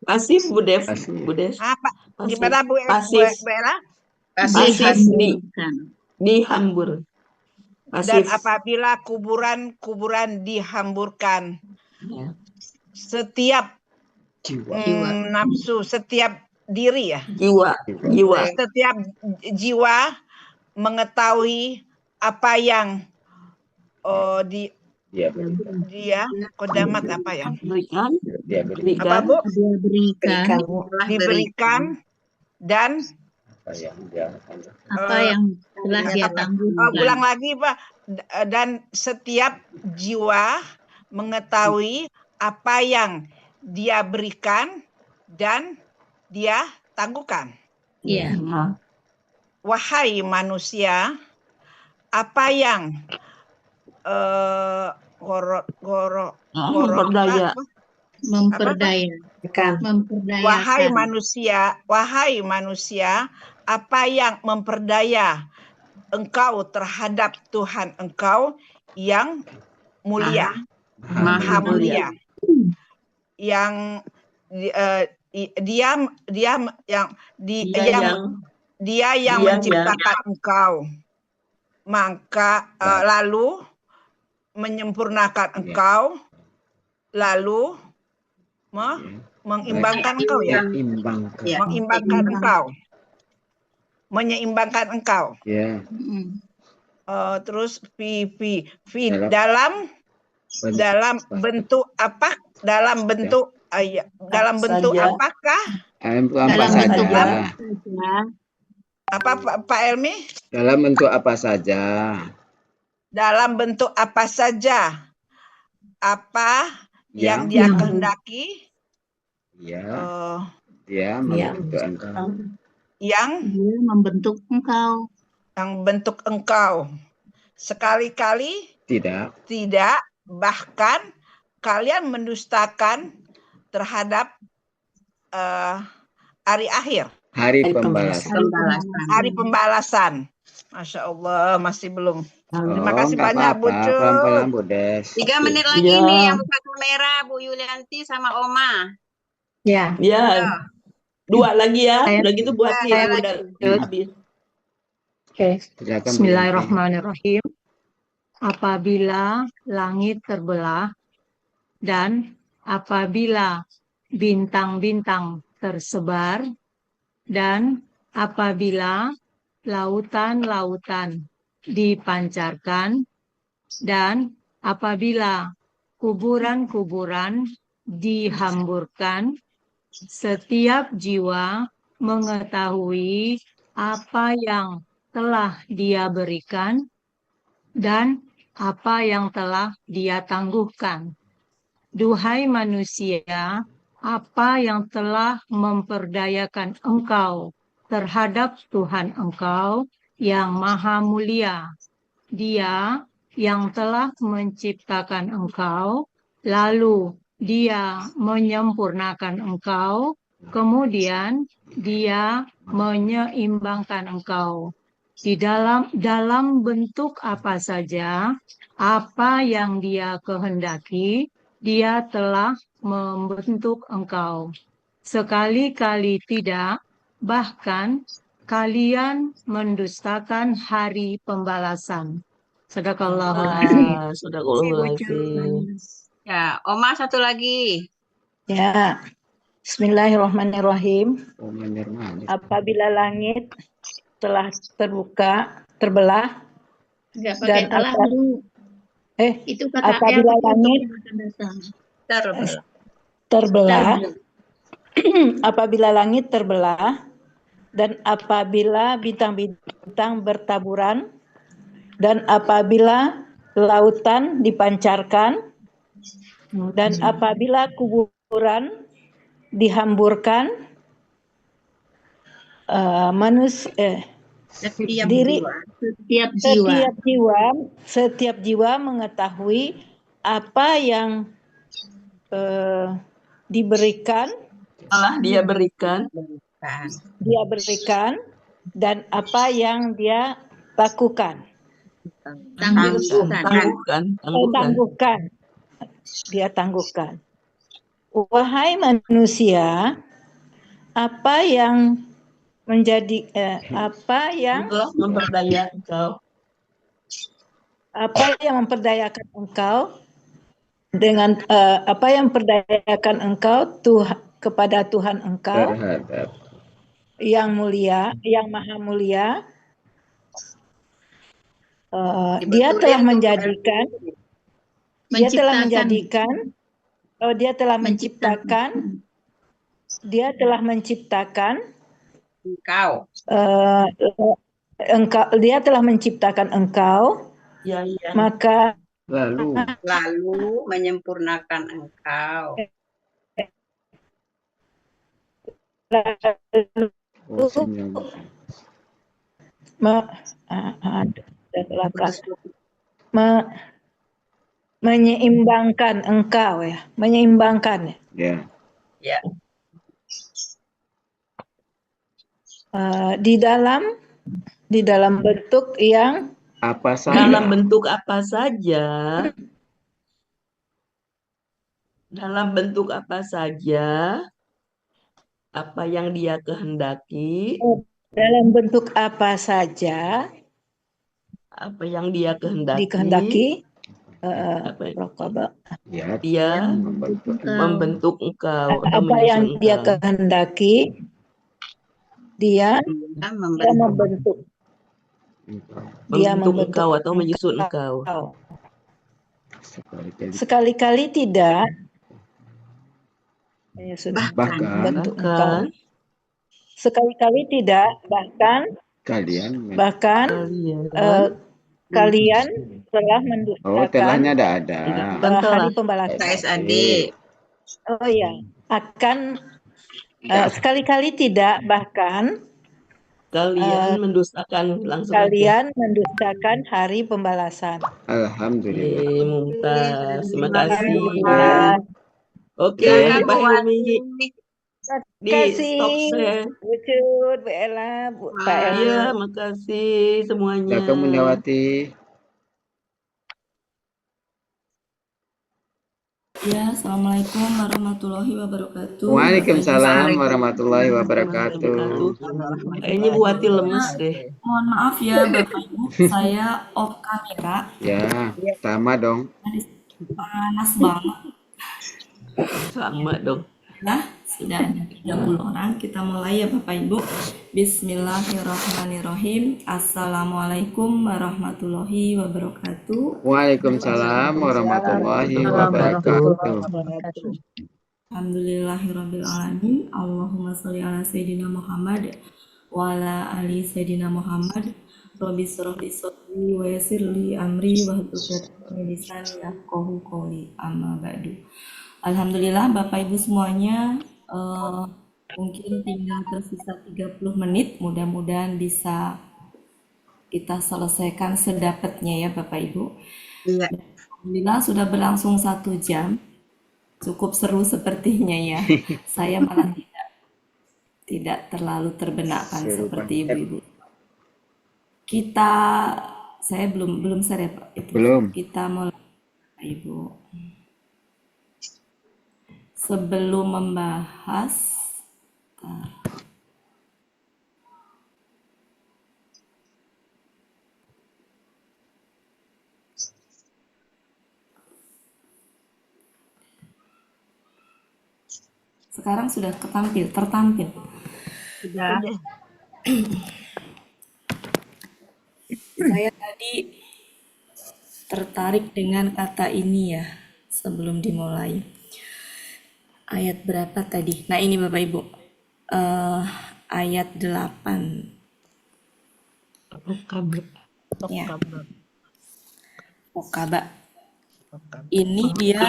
Pasif, Budes.
Apa? Gimana Bu Ella?
Pasif dihambur.
Dan apabila kuburan-kuburan dihamburkan, setiap nafsu, setiap diri ya,
jiwa,
setiap jiwa mengetahui apa yang dia kodamat apa ya? Apa Bu? Diberikan dan
apa yang telah dia tangguhkan.
Ulang lagi Pak. Dan setiap jiwa mengetahui apa yang dia berikan dan dia tangguhkan.
Iya.
Wahai manusia, apa yang Wahai manusia, apa yang memperdaya engkau terhadap Tuhan engkau yang mulia, maha mulia, yang dia yang menciptakan engkau, maka lalu menyempurnakan engkau, lalu mengimbangkan engkau ya, mengimbangkan engkau, menyeimbangkan engkau. Terus dalam bentuk apa? Dalam bentuk apakah?
Dalam bentuk apa?
Apa Pak Elmi?
Dalam bentuk apa saja?
Dalam bentuk apa saja? Apa yang dia kehendaki?
Dia membentuk engkau.
Yang
membentuk engkau.
Yang bentuk engkau. Sekali-kali tidak, bahkan kalian mendustakan terhadap hari akhir.
Hari pembalasan.
Hari pembalasan. Masya Allah, masih belum. Terima kasih banyak Bu Cu.
Pelan-pelan Bu Des.
3 menit lagi nih yang buka kamera, Bu Yulianti sama Oma.
Ya. 2 lagi ya. Udah gitu buatin. Udah habis.
Oke. Bismillahirrahmanirrahim. Apabila langit terbelah dan apabila bintang-bintang tersebar dan apabila lautan-lautan dipancarkan dan apabila kuburan-kuburan dihamburkan, setiap jiwa mengetahui apa yang telah dia berikan dan apa yang telah dia tangguhkan. Duhai manusia, apa yang telah memperdayakan engkau terhadap Tuhan engkau yang maha mulia. Dia yang telah menciptakan engkau, lalu dia menyempurnakan engkau, kemudian dia menyeimbangkan engkau. Di dalam bentuk apa saja, apa yang dia kehendaki, dia telah membentuk engkau. Sekali-kali tidak, bahkan kalian mendustakan hari pembalasan. Sadaqallahul azim.
Sadaqallahul azim.
Ya, Oma satu lagi.
Ya, Bismillahirrahmanirrahim. Apabila langit telah terbelah, dan
itu kata
apabila langit terbelah, apabila langit terbelah, dan apabila bintang-bintang bertaburan, dan apabila lautan dipancarkan, dan apabila kuburan dihamburkan, setiap jiwa mengetahui apa yang diberikan,
dia berikan,
dan apa yang dia lakukan. Dia tangguhkan. Wahai manusia, apa yang memperdayakan engkau dengan apa yang memperdayakan engkau kepada Tuhan engkau yang mulia, yang maha mulia. Dia telah menciptakan engkau, maka
lalu menyempurnakan engkau.
Menyeimbangkan engkau, ya, menyeimbangkan,
ya.
Di dalam bentuk yang
apa saja. Dalam bentuk apa saja. Dalam bentuk apa saja. Apa yang dia kehendaki.
Dalam bentuk apa saja.
Apa yang dia kehendaki.
Dia
membentuk engkau.
Apa yang dia kehendaki. Dia membentuk
engkau atau menyusun engkau.
Sekali-kali tidak.
Bahkan
sekali-kali tidak, bahkan kalian telah mendustakan hari pembalasan. Oh ya, akan sekali-kali tidak, bahkan
kalian mendustakan
mendustakan hari pembalasan.
Alhamdulillah.
Mumtaz, terima kasih. Oke, Pak Hilmi.
Kasih, Bu Cut, Bu Ella, Pak Ella.
Iya, makasih semuanya.
Dr. Mulyawati.
Ya, Assalamualaikum warahmatullahi wabarakatuh.
Waalaikumsalam warahmatullahi wabarakatuh.
Kayaknya Bu Wati lemes deh.
Mohon maaf ya Bapak Ibu, saya Oka Mira.
Ya, sama dong.
Panas banget.
Sama dong.
Nah, sudah ada 30 orang. Kita mulai ya Bapak Ibu. Bismillahirrahmanirrahim. Assalamualaikum warahmatullahi wabarakatuh.
Waalaikumsalam warahmatullahi wabarakatuh.
Alhamdulillahirrabbilalamin. Allahumma sholli ala Sayyidina Muhammad wa ala ali Sayyidina Muhammad. Rabbi shrah li sadri wa yassir li amri wa hlul 'uqdatam min lisani yafqahu qawli. Amma ba'du. Alhamdulillah Bapak Ibu semuanya, mungkin tinggal tersisa 30 menit, mudah-mudahan bisa kita selesaikan sedapatnya ya Bapak Ibu.
Iya.
Alhamdulillah sudah berlangsung 1 jam, cukup seru sepertinya ya. Saya malah tidak terlalu terbenakkan seperti ibu-ibu. Saya belum share ya Pak.
Belum.
Kita mulai Ibu. Sebelum membahas, sekarang sudah tertampil.
Sudah.
Saya tadi tertarik dengan kata ini ya sebelum dimulai. Ayat berapa tadi? Nah ini Bapak Ibu, ayat 8. Ya. Rokaba. Ini dia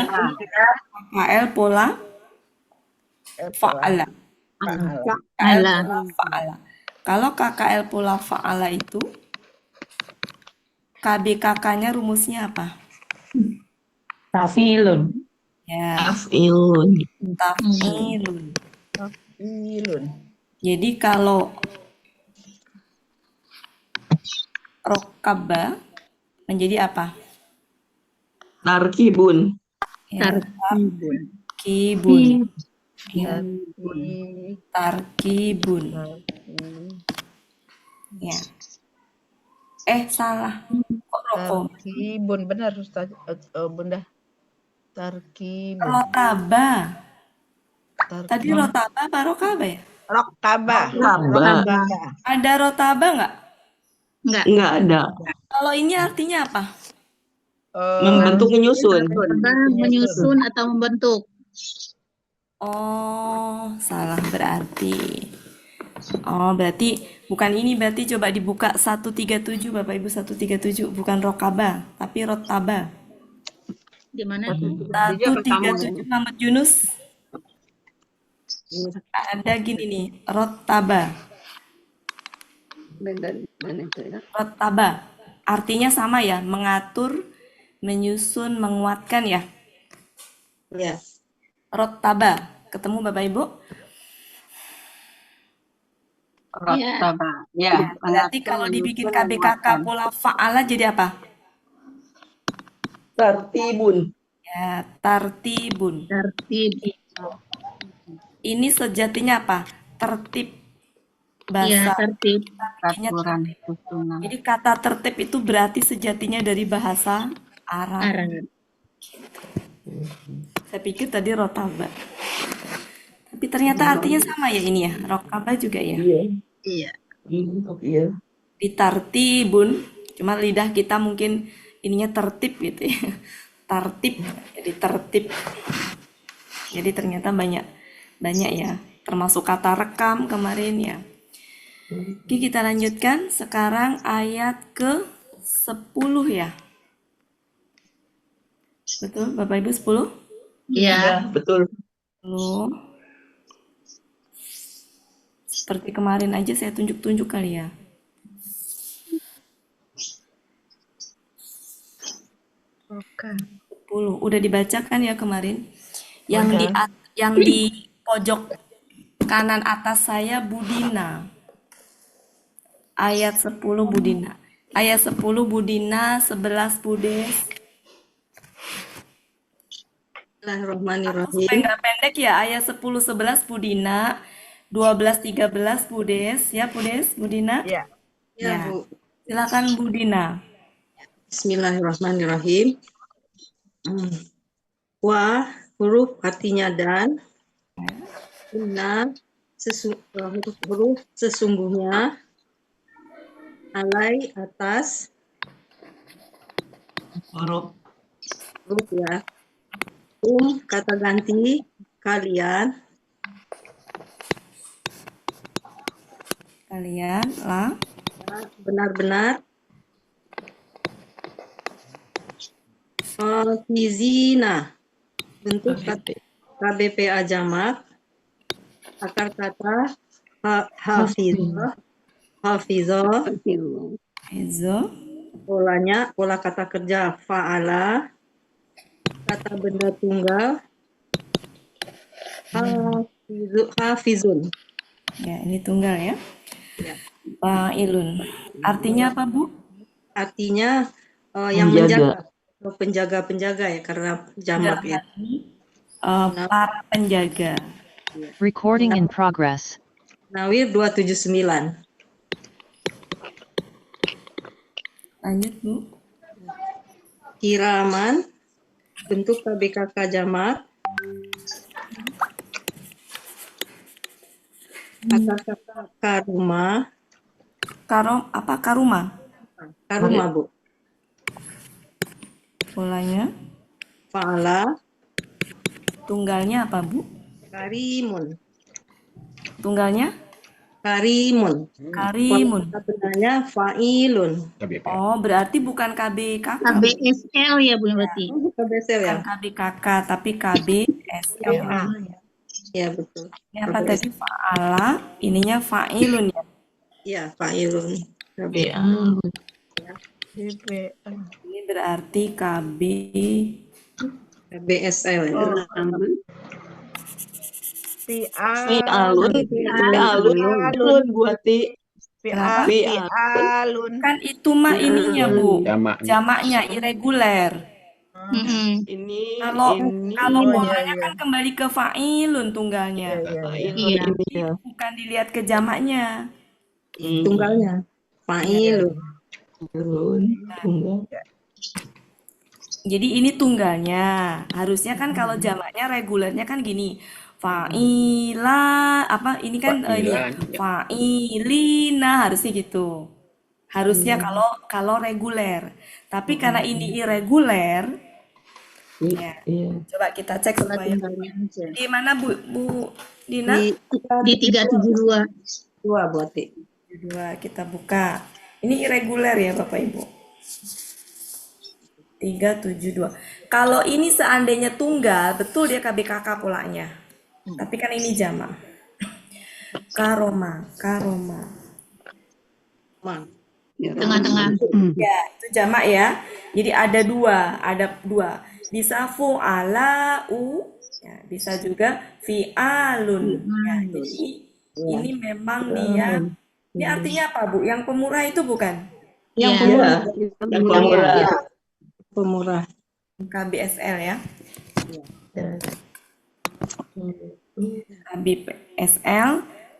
KL pola fa'ala. Kalau KKL pola fa'ala itu KBKK-nya rumusnya apa?
Tafilun.
Ya.
Tafilun.
Jadi kalau rokaba menjadi apa?
Tarkibun.
Ya, tarkibun. Ya. Salah. Kok rokok?
Tarkibun, benar Ustaz, Bunda. Tarkibun.
Rotaba. Tadi rotaba apa rokaba ya?
Rokaba.
Ada rotaba nggak?
Nggak ada.
Kalau ini artinya apa?
Membentuk, menyusun.
Menyusun atau membentuk.
Oh, salah berarti. Oh, berarti bukan ini, berarti coba dibuka 137 Bapak Ibu, 137 bukan rokaba, tapi rotaba.
Di mana tuh?
137 Muhammad Yunus. Ada gini nih, rotaba. Rotaba. Artinya sama ya, mengatur, menyusun, menguatkan ya.
Ya.
Rotaba. Ketemu Bapak Ibu?
Rotaba. Ya.
Berarti kalau dibikin KBKK pola fa'ala jadi apa?
Tartibun.
Ya, tartibun. Ini sejatinya apa? Tertib. Bahasa
tertib.
Jadi kata tertib itu berarti sejatinya dari bahasa Arab. Saya pikir tadi rotaba. Tapi ternyata artinya sama ya ini ya. Rokaba juga ya.
Iya.
Ditartibun. Cuma lidah kita mungkin ininya tertib gitu ya. Tartib. Jadi tertib. Jadi ternyata banyak ya. Termasuk kata rekam kemarin ya. Oke, kita lanjutkan. Sekarang ayat ke-10 ya. Betul, Bapak Ibu 10?
Iya, betul.
10. Seperti kemarin aja saya tunjuk-tunjuk kali ya.
Oke.
10. Udah dibacakan ya kemarin. Yang di pojok kanan atas saya Budina. Ayat 10 Budina. Ayat 10 Budina, 11 Budes.
Bismillahirrahmanirrahim.
Supaya nggak pendek ya, ayat 10 11 Budina, 12 13 Budes ya, Budina.
Ya. Ya, Bu.
Silakan Budina.
Bismillahirrahmanirrahim. Wa huruf artinya dan. Inna huruf sesungguhnya. Alai atas.
Huruf
ya. Kata ganti
kalian lah benar-benar hafizina, bentuk KBPA jamak, akar kata hafizah, pola kata kerja fa'ala, kata benda tunggal hafizun.
Ya, ini tunggal ya. Fa'ilun. Artinya apa, Bu?
Artinya yang menjaga, penjaga-penjaga ya, karena jamak ya.
Para penjaga.
Recording in progress.
Nawir 279.
Lanjut, Bu.
Kiraman, bentuk KBKK jamak. Kata-kata karuma.
Karuma?
Karuma, Bu.
Polanya?
Fa'ala.
Tunggalnya apa, Bu?
Karimun.
Tunggalnya?
Karimun.
Karimun.
Sebenarnya fa'ilun.
Oh, berarti bukan KBKK.
KBSL ya, Bu, berarti.
KBSL ya.
Bukan KBKK, tapi KBSL.
Ya, betul.
Ini apa tadi? Fa'ala, ininya fa'ilun ya?
Iya, fa'ilun.
Ini berarti
KBSL ya.
Fi'alun buati. Fi'alun.
Kan itu mah ininya, Bu. Jamaknya irregular.
Ini
kalau polanya kan kembali ke fa'ilun tunggalnya.
Iya.
Bukan dilihat ke jamaknya.
Tunggalnya fa'ilun.
Tunggal.
Jadi ini tunggalnya. Harusnya kan kalau jamaknya regulernya kan gini. Fa'ila apa ini kan ini fa'ilina harusnya gitu. Harusnya kalau reguler. Tapi karena ini irregular, ya. Coba kita cek supaya di mana Bu Dina?
Di 372.
Dua buati.
2 kita buka. Ini irregular ya Bapak Ibu. 372. Kalau ini seandainya tunggal, betul dia KBKK polanya. Tapi kan ini jamak. Karoma.
Tengah-tengah.
Ya, itu jamak ya. Jadi ada dua. Bisa fu'ala ya, bisa juga fi'alun. Ya, jadi ini memang dia. Ini artinya apa, Bu? Yang pemurah itu bukan?
Yang pemurah. KBSL ya.
KBSL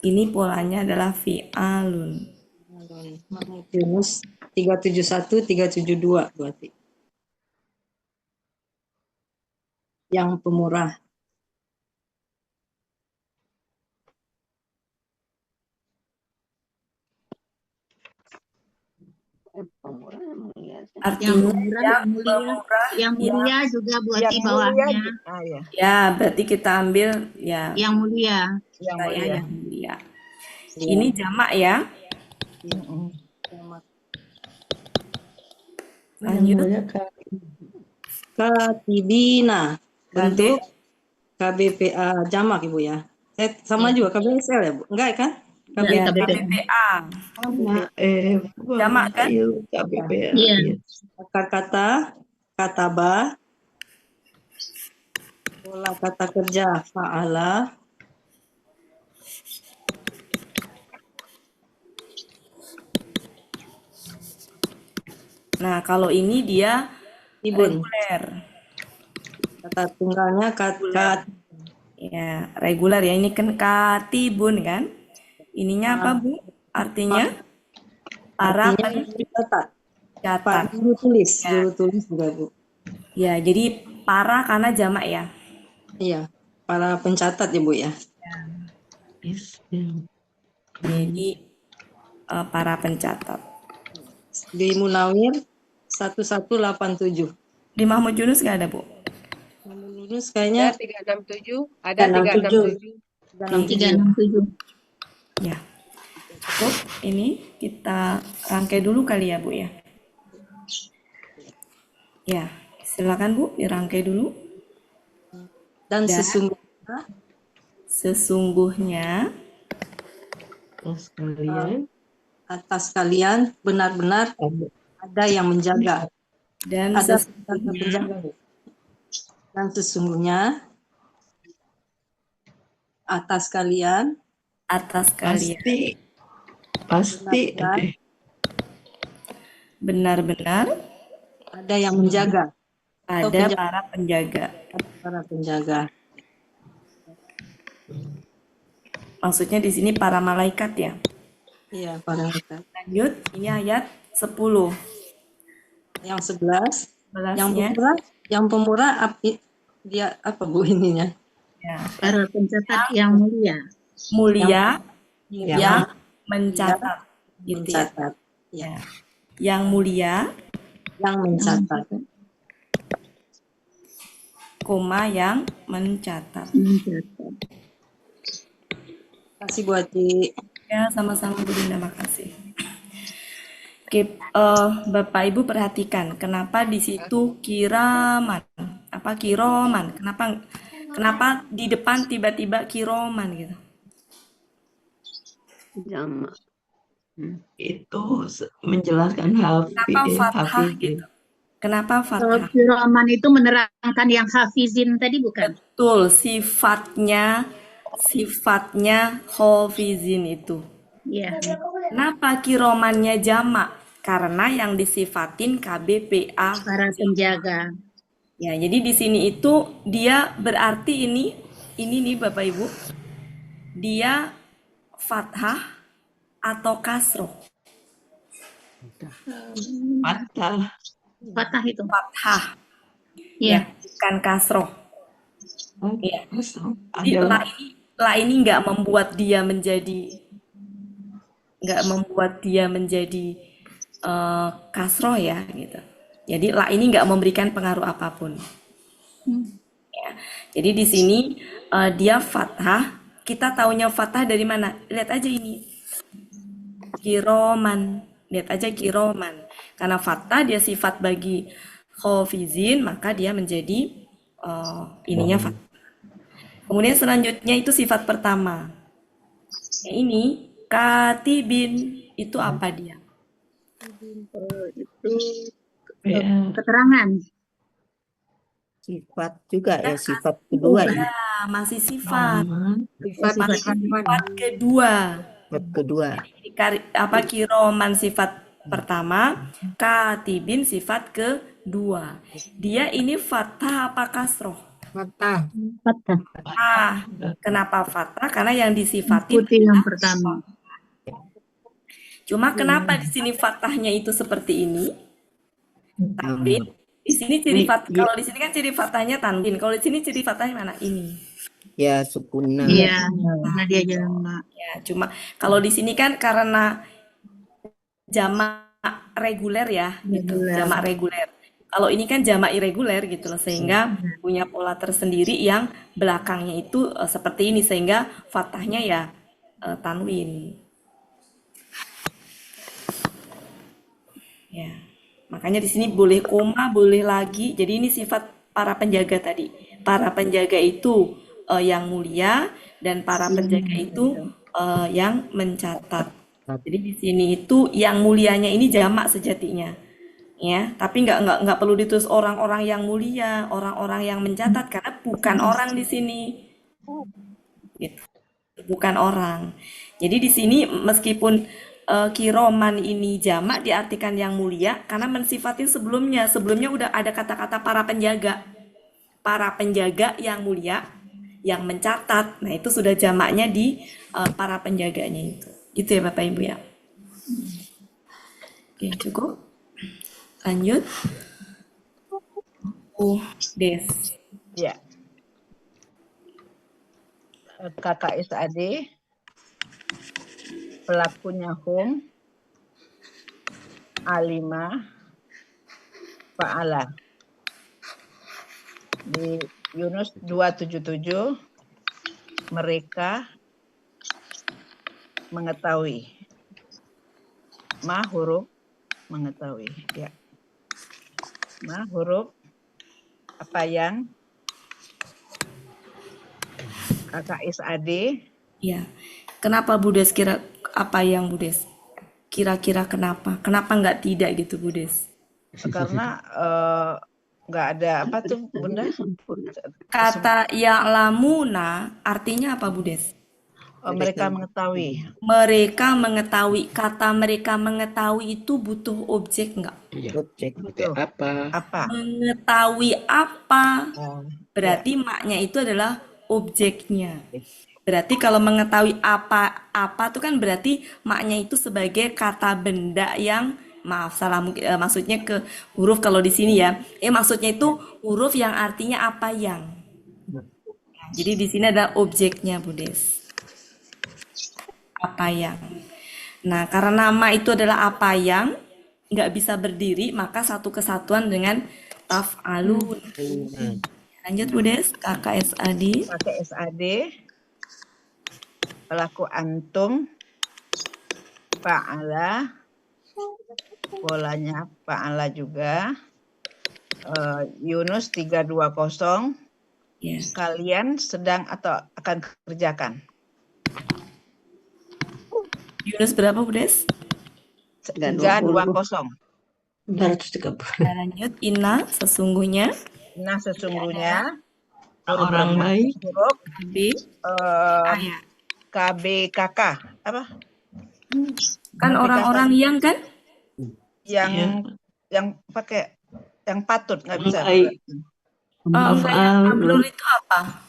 ini polanya adalah fi'alun.
Yunus 371 372 berarti. Yang pemurah.
Artinya
yang mulia juga buat di bawahnya.
Ya, berarti kita ambil ya.
Yang mulia.
Yang mulia. Ini jamak ya. Lanjut.
Katibina. Bentuk KBPA jamak Ibu ya. Sama juga KBSL ya Bu? Enggak kan?
KBPA. Jamak kan?
KBPA.
Kata-kata, kataba, pola kata kerja fa'ala,
nah kalau ini dia reguler.
Kata tunggalnya
ya reguler ya, ini kan katibun kan? Ininya apa Bu? Artinya para
pencatat.
Juru
tulis juga Bu.
Ya, jadi para karena jamak ya.
Iya, para pencatat ya Bu ya.
Jadi para pencatat.
Di Munawir 1187.
Di Mahmud Yunus nggak ada Bu?
Lulus kayaknya
367, ada 367.
367.
Ya, cukup. Ini kita rangkai dulu kali ya, Bu ya. Ya, silakan Bu, dirangkai dulu.
Dan
sesungguhnya
atas kalian benar-benar ada yang menjaga.
Dan
ada penjaga. Dan sesungguhnya atas kalian
pasti
benar-benar
ada yang menjaga.
Ada para penjaga.
Para penjaga.
Maksudnya di sini para malaikat ya?
Iya, para malaikat.
Lanjut, ini ayat 10.
Yang 11. Yang pemurah api dia apa Bu ininya?
Ya.
Para pencatat yang mulia.
Yang mencatat. Gitu ya.
Ya.
Yang mulia.
Yang mencatat.
Koma yang mencatat.
Kasih Bu Ati.
Ya, sama-sama Bu Dinda, makasih. Oke, Bapak Ibu perhatikan kenapa di situ kiroman? Kenapa di depan tiba-tiba kiroman gitu?
Jamak.
Itu menjelaskan
fathah gitu. Kenapa fathah?
Kiroman itu menerangkan yang hafizin tadi bukan?
Betul, sifatnya hafizin itu.
Iya.
Kenapa kiromannya jamak? Karena yang disifatin KBPA
para penjaga.
Ya, jadi di sini itu dia berarti ini nih Bapak Ibu. Dia fathah atau kasroh?
Fathah itu.
Fathah.
Iya.
Ya, bukan kasroh. Ya. Jadi la ini nggak membuat dia menjadi kasroh ya gitu. Jadi la ini nggak memberikan pengaruh apapun. Ya. Jadi di sini dia fathah. Kita taunya fathah dari mana? Lihat aja ini. Kiroman. Lihat aja kiroman. Karena fathah dia sifat bagi hafizin, maka dia menjadi ininya fathah. Kemudian selanjutnya itu sifat pertama. Ini katibin itu apa dia?
Itu keterangan.
Sifat juga ya, sifat kedua ya.
Masih sifat. Sifat kedua. Apa kiroman sifat pertama, katibin sifat kedua. Dia ini fathah apa kasroh?
Fathah.
Kenapa fathah? Karena yang disifatin
yang pertama.
Cuma kenapa di sini fathahnya itu seperti ini? Tanwin. Di sini ciri fathah. Kalau di sini kan ciri fathahnya tanwin. Kalau di sini ciri fathahnya mana? Ini.
Ya, sukuna.
Iya, karena dia jamak.
Ya, cuma kalau di sini kan karena jamak reguler ya, gitu. Jamak reguler. Kalau ini kan jamak irreguler gitu loh, sehingga punya pola tersendiri yang belakangnya itu seperti ini, sehingga fathahnya ya tanwin. Ya, makanya di sini boleh koma, boleh lagi. Jadi ini sifat para penjaga tadi. Para penjaga itu yang mulia dan para penjaga itu yang mencatat. Jadi di sini itu yang mulianya ini jamak sejatinya. Ya, tapi nggak perlu ditulis orang-orang yang mulia, orang-orang yang mencatat karena bukan orang di sini, gitu. Bukan orang. Jadi di sini meskipun kiroman ini jamak diartikan yang mulia karena mensifatin sebelumnya udah ada kata-kata para penjaga yang mulia, yang mencatat. Nah itu sudah jamaknya di para penjaganya itu. Gitu ya Bapak Ibu ya. Oke, cukup. Lanjut. Des.
Ya. Kata SAD, pelakunya hum, alima, fa'ala. Yunus 277. Mereka mengetahui. Ma huruf mengetahui. Ya. Ma huruf apa yang kakak SAD.
Ya. Kenapa Budes kira apa yang Budes? Kira-kira kenapa? Kenapa nggak tidak gitu Budes?
Karena nggak ada apa tuh Bunda?
Kata ya'lamuna artinya apa Budes?
Mereka mengetahui.
Mereka mengetahui. Kata mereka mengetahui itu butuh objek nggak?
Objek.
Apa?
Mengetahui apa? Berarti maknya itu adalah objeknya. Berarti kalau mengetahui apa itu kan berarti maknya itu sebagai kata benda yang salah mungkin maksudnya ke huruf kalau di sini ya. Maksudnya itu huruf yang artinya apa yang. Jadi di sini ada objeknya Budes. Apa yang. Nah, karena nama itu adalah apa yang nggak bisa berdiri, maka satu kesatuan dengan taf'alun. Lanjut Budes, kakak SAD.
Kakak SAD. Pelaku antum. Fa'ala. Polanya fa'ala juga. Yunus 320. Kalian sedang atau akan kerjakan.
Yunus berapa Budes?
320.
230.
Lanjut, Inna sesungguhnya.
Inna sesungguhnya.
Orang baik.
Huruf
KB.
KBKK. Apa?
Kan orang-orang yang kan?
Yang pakai yang patut nggak bisa.
Ablur itu apa?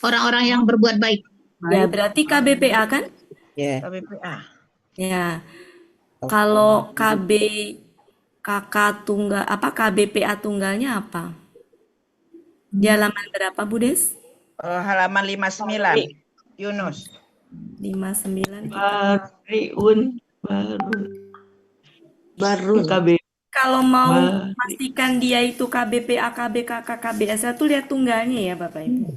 Orang-orang yang berbuat baik.
Ya, berarti KBPA kan?
KBPA.
Ya. Kalau KBKK tunggal apa KBPA tunggalnya apa? Di halaman berapa, Budes?
Halaman 59. Yunus.
59.
Baru.
Kalau mau pastikan dia itu KBPA, KBKK, KBSA tuh lihat tunggalnya ya, Bapak Ibu.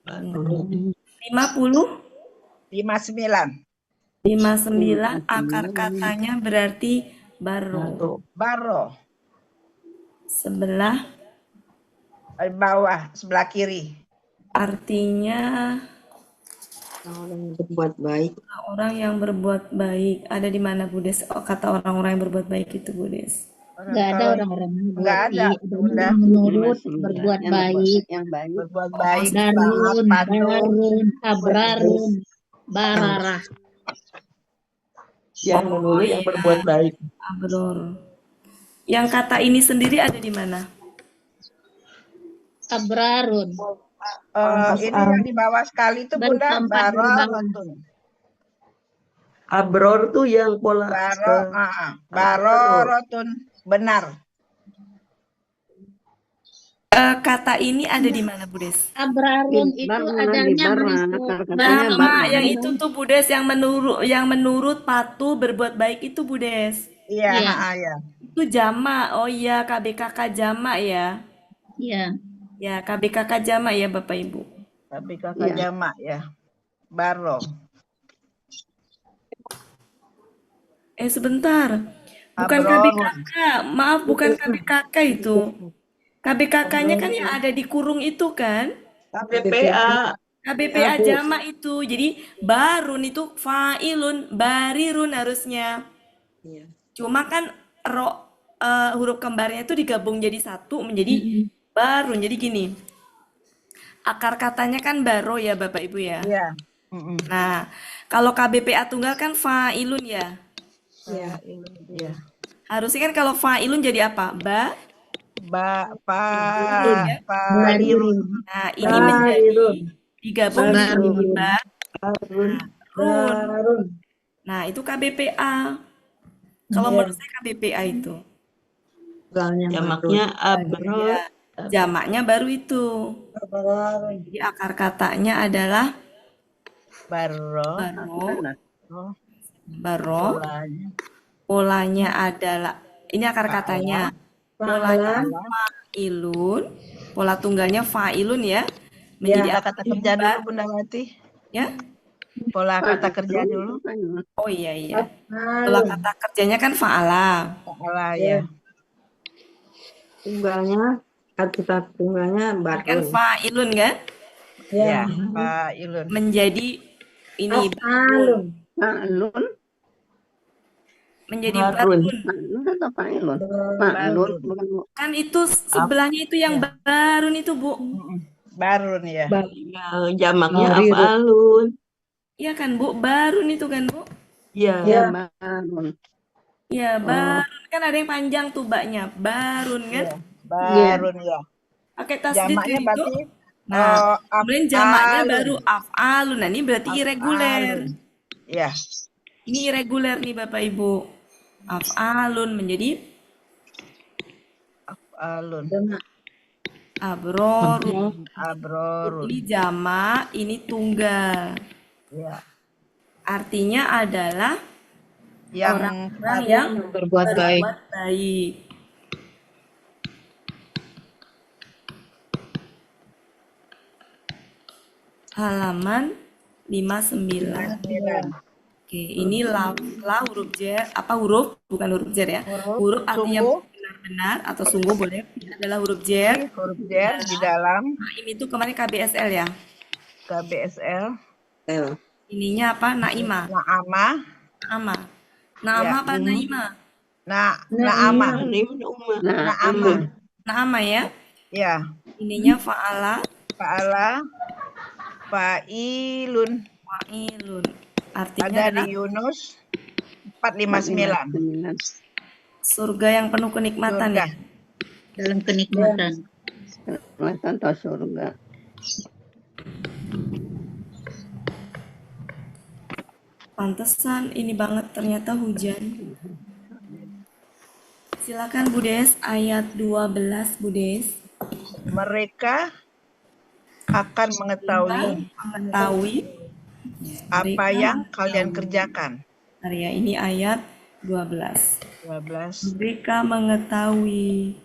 50?
59.
59 akar katanya berarti baro.
Baro.
Sebelah
bawah, sebelah kiri.
Artinya
orang yang berbuat baik.
Orang yang berbuat baik. Ada di mana Budes? Kata orang-orang yang berbuat baik itu Budes.
Enggak ada orang-orang yang berbuat
Nggak ada.
baik. Yang menurut berbuat baik.
Yang baik.
Berbuat baik.
Darun,
patuh.
barun, abrarun, bararah.
Yang menurut yang berbuat baik.
Abror. Yang kata ini sendiri ada di mana?
Abrarun.
Ini yang di bawah sekali itu Bunda, barorotun.
Abror tuh yang pola
barorotun, benar.
Kata ini ada di mana Budes?
Abrarun itu adanya
Nama yang itu tuh Budes yang menurut patuh berbuat baik itu Budes.
Iya,
Iya.
Itu jamak. Oh iya, KBKK jamak ya.
Iya.
Ya, KBKK jamak ya Bapak Ibu.
KBKK jamak ya. Baro.
Sebentar. Bukan KBKK. Maaf, bukan KBKK itu. KBKK-nya kan yang ada di kurung itu kan?
KBPA.
KBPA jamak itu. Jadi barun itu fa'ilun, barirun harusnya. Cuma kan huruf kembarnya itu digabung jadi satu menjadi barun. Jadi gini. Akar katanya kan baro ya Bapak Ibu ya.
Iya.
Nah, kalau KBPA tunggal kan fa'ilun ya.
Iya.
Harusnya kan kalau fa'ilun jadi apa?
Barirun.
Nah, ini menjadi digabung menjadi barun. Nah, itu KBPA. Kalau menurut saya KBPA itu.
Jamaknya abror.
Jamaknya baru itu. Jadi akar katanya adalah baro. Polanya adalah ini akar katanya. Polanya fa'ilun. Pola tunggalnya fa'ilun ya.
Ya,
Menjadi
kata kerja dulu Bunda Wati.
Ya.
Pola kata kerja dulu.
Oh iya. Pola kata kerjanya kan fa'ala.
Fa'ala ya.
Tunggalnya, kata tunggalnya
Kan
barun.
fa'ilun kan?
Ya, fa'ilun.
Menjadi ini
Af'alun.
Fa'lun.
Menjadi
Barun.
Fa'lun atau fa'ilun? Fa'lun bukan Bu.
Kan itu sebelahnya itu yang barun itu Bu.
Barun ya.
Jamaknya af'alun.
Iya kan Bu, barun itu kan Bu?
Iya.
Ya, barun.
Iya, barun kan ada yang panjang tuh baknya. Barun kan?
Barun ya.
Pakai tasdid
Jamaknya
kan itu?
berarti
Nah, kemudian jamaknya
af'alun.
baru af'alun. Nah, ini berarti irreguler.
Ya.
Ini irreguler nih Bapak Ibu. Af'alun menjadi
Af'alun.
abrorun.
Abrorun.
Ini jamak, ini tunggal.
Ya.
Artinya adalah
Yang
orang-orang yang
berbuat baik.
baik. Halaman 59. Oke, ini la huruf jar, apa huruf? Bukan huruf jar ya. Huruf artinya benar-benar atau sungguh boleh. Ini adalah huruf jar.
Huruf jar di dalam.
Naim itu kemarin KBSL ya.
KBSL.
Ininya apa? Naima.
Naama.
Naama. Naama apa Naima?
Naama.
Naama. Naama ya.
Ya.
Ininya fa'ala.
Fa'ala. Fa'ilun.
Fa'ilun. Artinya
Ada
adalah
di Yunus 459.
surga yang penuh kenikmatan ya.
Dalam kenikmatan.
Kenikmatan atau surga.
Pantesan ini banget ternyata hujan. Silakan Bu Des, ayat 12 Bu Des.
Mereka akan mengetahui apa yang kalian kerjakan.
Ya, ini ayat 12.
12.
Mereka mengetahui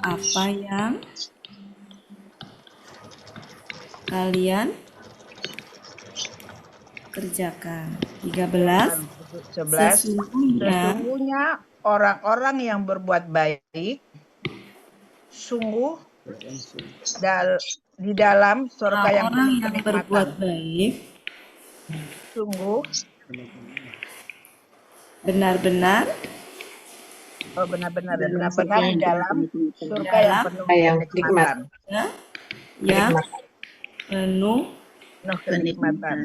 apa yang kalian kerjakan. 13.
11.
Sesungguhnya
orang-orang yang berbuat baik sungguh di dalam surga yang
orang
penuh
yang
kenikmatan.
berbuat baik
Sungguh
benar-benar
benar-benar di dalam surga yang penuh kenikmatan.
Ya, penuh
kenikmatan.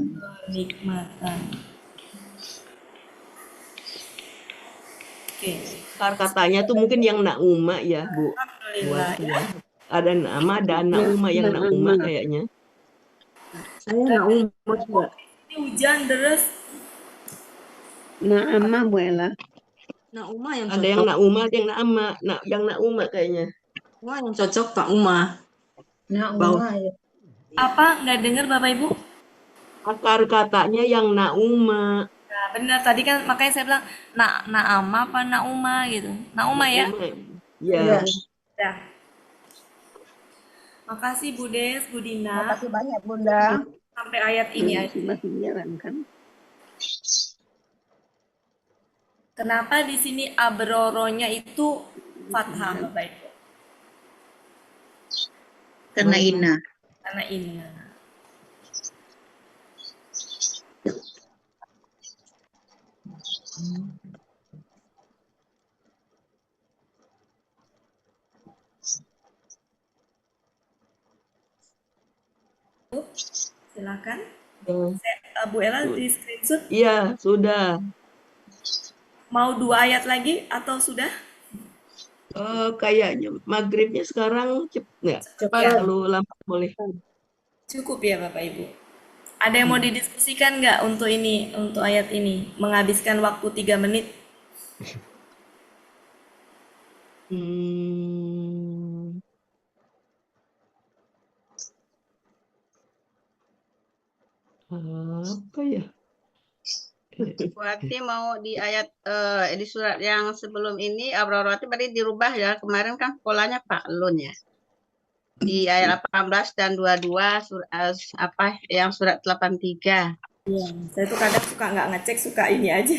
Oke.
Katanya tuh mungkin yang Nauma ya, Bu.
Alhamdulillah ya.
Ada nama, ada Nauma yang Nauma kayaknya.
Saya Nauma juga.
Ini hujan deras.
Naama Bu Ella.
Nauma yang
ada yang Nauma, ada yang Naama, yang Nauma kayaknya.
Wah, yang cocok Pak Uma.
Nauma ya.
Apa? Nggak dengar Bapak Ibu?
Akar katanya yang Nauma.
Nah, benar tadi kan makanya saya bilang Naama apa Nauma gitu. Nauma ya?
Iya.
Dah. Makasih Bu Des, Bu Dina.
Makasih banyak Bunda.
Sampai ayat ini aja.
Masih jalan kan?
Kenapa di sini abroronya itu fathah Bapak Ibu?
Karena inna.
Karena inna. Silakan. Bu Ella di screenshot?
Iya, sudah.
Mau 2 ayat lagi atau sudah?
Kayaknya maghribnya sekarang cepat nggak? Kalau lambat boleh.
Cukup ya Bapak Ibu. Ada yang mau didiskusikan nggak untuk ini, untuk ayat ini? Menghabiskan waktu 3 menit.
Apa ya?
Bu Ati mau di ayat di surat yang sebelum ini Abrarati berarti dirubah ya. Kemarin kan polanya fa'lun ya. Di ayat 18 dan 22 surat yang surat 83.
Iya, saya tuh kadang suka nggak ngecek, suka ini aja.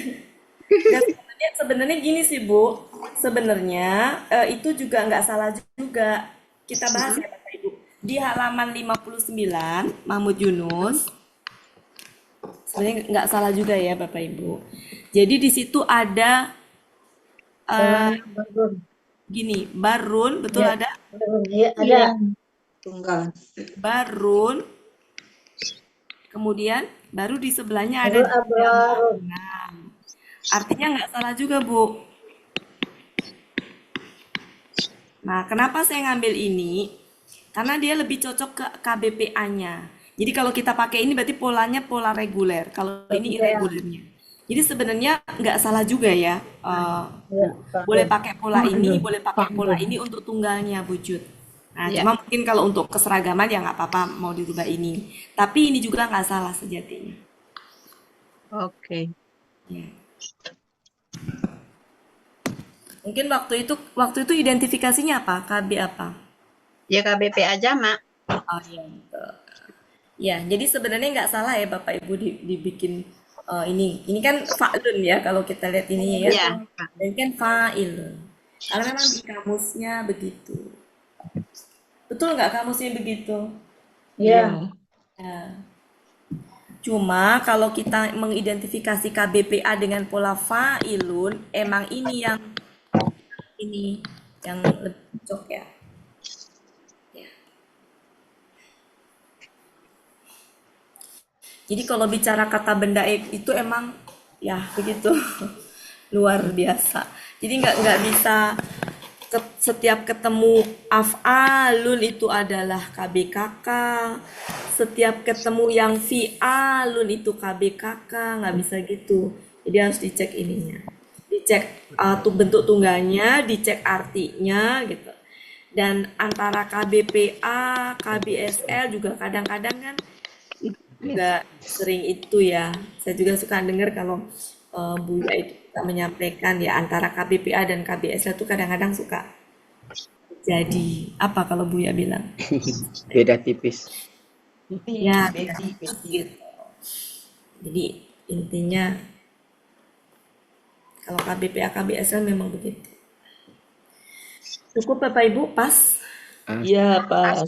Dan sebenarnya gini sih Bu, sebenarnya itu juga nggak salah juga. Kita bahas ya Bapak Ibu. Di halaman 59 Mahmud Yunus, sebenarnya nggak salah juga ya Bapak Ibu. Jadi di situ ada gini, barun, betul
Ya.
Iya.
Ada.
Tunggal.
barun, kemudian baru di sebelahnya ada
Baru abrarun.
Nah, artinya nggak salah juga Bu. Nah, kenapa saya ngambil ini? Karena dia lebih cocok ke KBPA-nya. Jadi kalau kita pakai ini berarti polanya pola reguler. Kalau ini irregulernya. Jadi sebenarnya nggak salah juga ya. Boleh pakai pola ini, boleh pakai pola ini untuk tunggalnya wujud. Nah,
Ya.
cuma mungkin kalau untuk keseragaman ya nggak apa-apa mau dirubah ini. Tapi ini juga nggak salah sejatinya.
Oke.
Ya. Mungkin waktu itu identifikasinya apa? KB apa?
Ya KBPA jamak.
Oh iya, betul. Ya, jadi sebenarnya nggak salah ya Bapak Ibu dibikin ini. Ini kan fa'ilun ya kalau kita lihat ini ya.
Iya.
Ini kan fa'ilun. Karena memang di kamusnya begitu. Betul nggak kamusnya begitu?
Ya.
Ya. Cuma kalau kita mengidentifikasi KBPA dengan pola fa'ilun, emang ini yang lebih cocok ya. Ya. Jadi kalau bicara kata benda itu emang ya begitu luar biasa. Jadi nggak bisa setiap ketemu af'alun itu adalah KBKK, setiap ketemu yang fi'alun itu KBKK, nggak bisa gitu. Jadi harus dicek ininya, dicek bentuk tunggalnya, dicek artinya gitu. Dan antara KBPA, KBSL juga kadang-kadang kan juga sering itu ya. Saya juga suka dengar kalau Buya itu menyampaikan ya antara KBPA dan KBSL itu kadang-kadang suka jadi apa kalau Buya bilang?
Beda tipis.
Ya, beda tipis gitu. Jadi intinya kalau KBPA, KBSL memang begitu. Cukup Bapak Ibu, pas?
Iya, pas.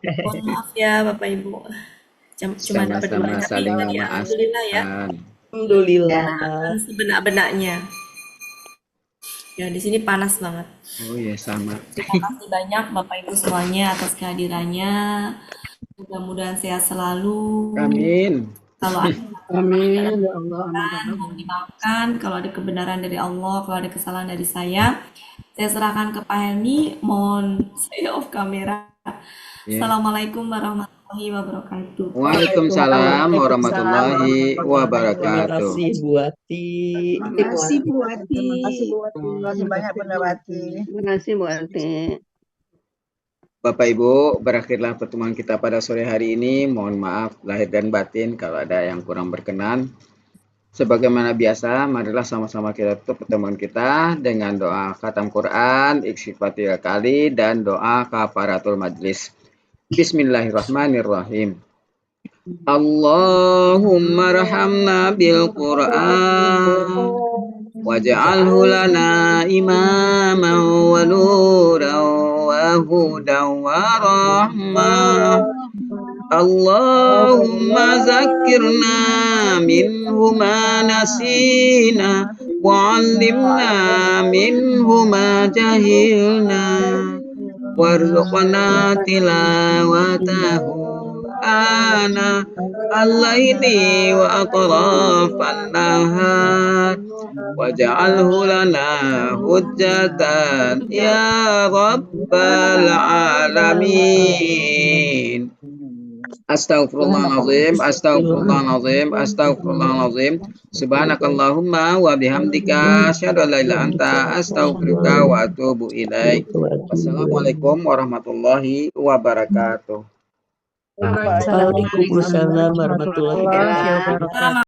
Mohon maaf ya Bapak Ibu. Cuma dapat dua,
Sama-sama
tapi
saling
tadi alhamdulillah ya.
Alhamdulillah.
Sebenak-benaknya. Ya, di sini panas banget.
Oh ya, sama.
Terima kasih banyak Bapak Ibu semuanya atas kehadirannya. Mudah-mudahan sehat selalu.
Amin.
Kalau ada
Amin ya Allah.
mohon dimaafkan. Kalau ada kebenaran dari Allah, kalau ada kesalahan dari saya serahkan ke Pak Helmi. Mohon saya off kamera.
Ya.
Assalamualaikum warahmatullahi wabarakatuh.
Waalaikumsalam warahmatullahi
Terima
wabarakatuh.
kasih Bu Ati.
Terima kasih Bu Ati.
Terima kasih banyak Bunda Wati.
Terima kasih Bu Ati.
Bapak Ibu, berakhirlah pertemuan kita pada sore hari ini. Mohon maaf lahir dan batin kalau ada yang kurang berkenan. Sebagaimana biasa, marilah sama-sama kita tutup pertemuan kita dengan doa khatam Quran, istighfar 3 kali, dan doa kafaratul majlis. Bismillahirrahmanirrahim. Allahumma rahamna bil Quran waj'alhu lana imaman wa nuran wa hudan wa rahmah. Allahumma zakkirna minhu ma nasina wa 'allimna minhu ma jahilna warzuqna tilawatahu ana al-laili wa atrafan nahar waj'alhu lana hujjatan ya rabbal alamin. Astaghfirullahaladzim, astaghfirullahaladzim, astaghfirullahaladzim. Subhanakallahumma wa bihamdika asyhadu an la ilaha illa anta astaghfiruka wa atubu ilaik. Wassalamualaikum warahmatullahi wabarakatuh.
Waalaikumsalam warahmatullahi wabarakatuh.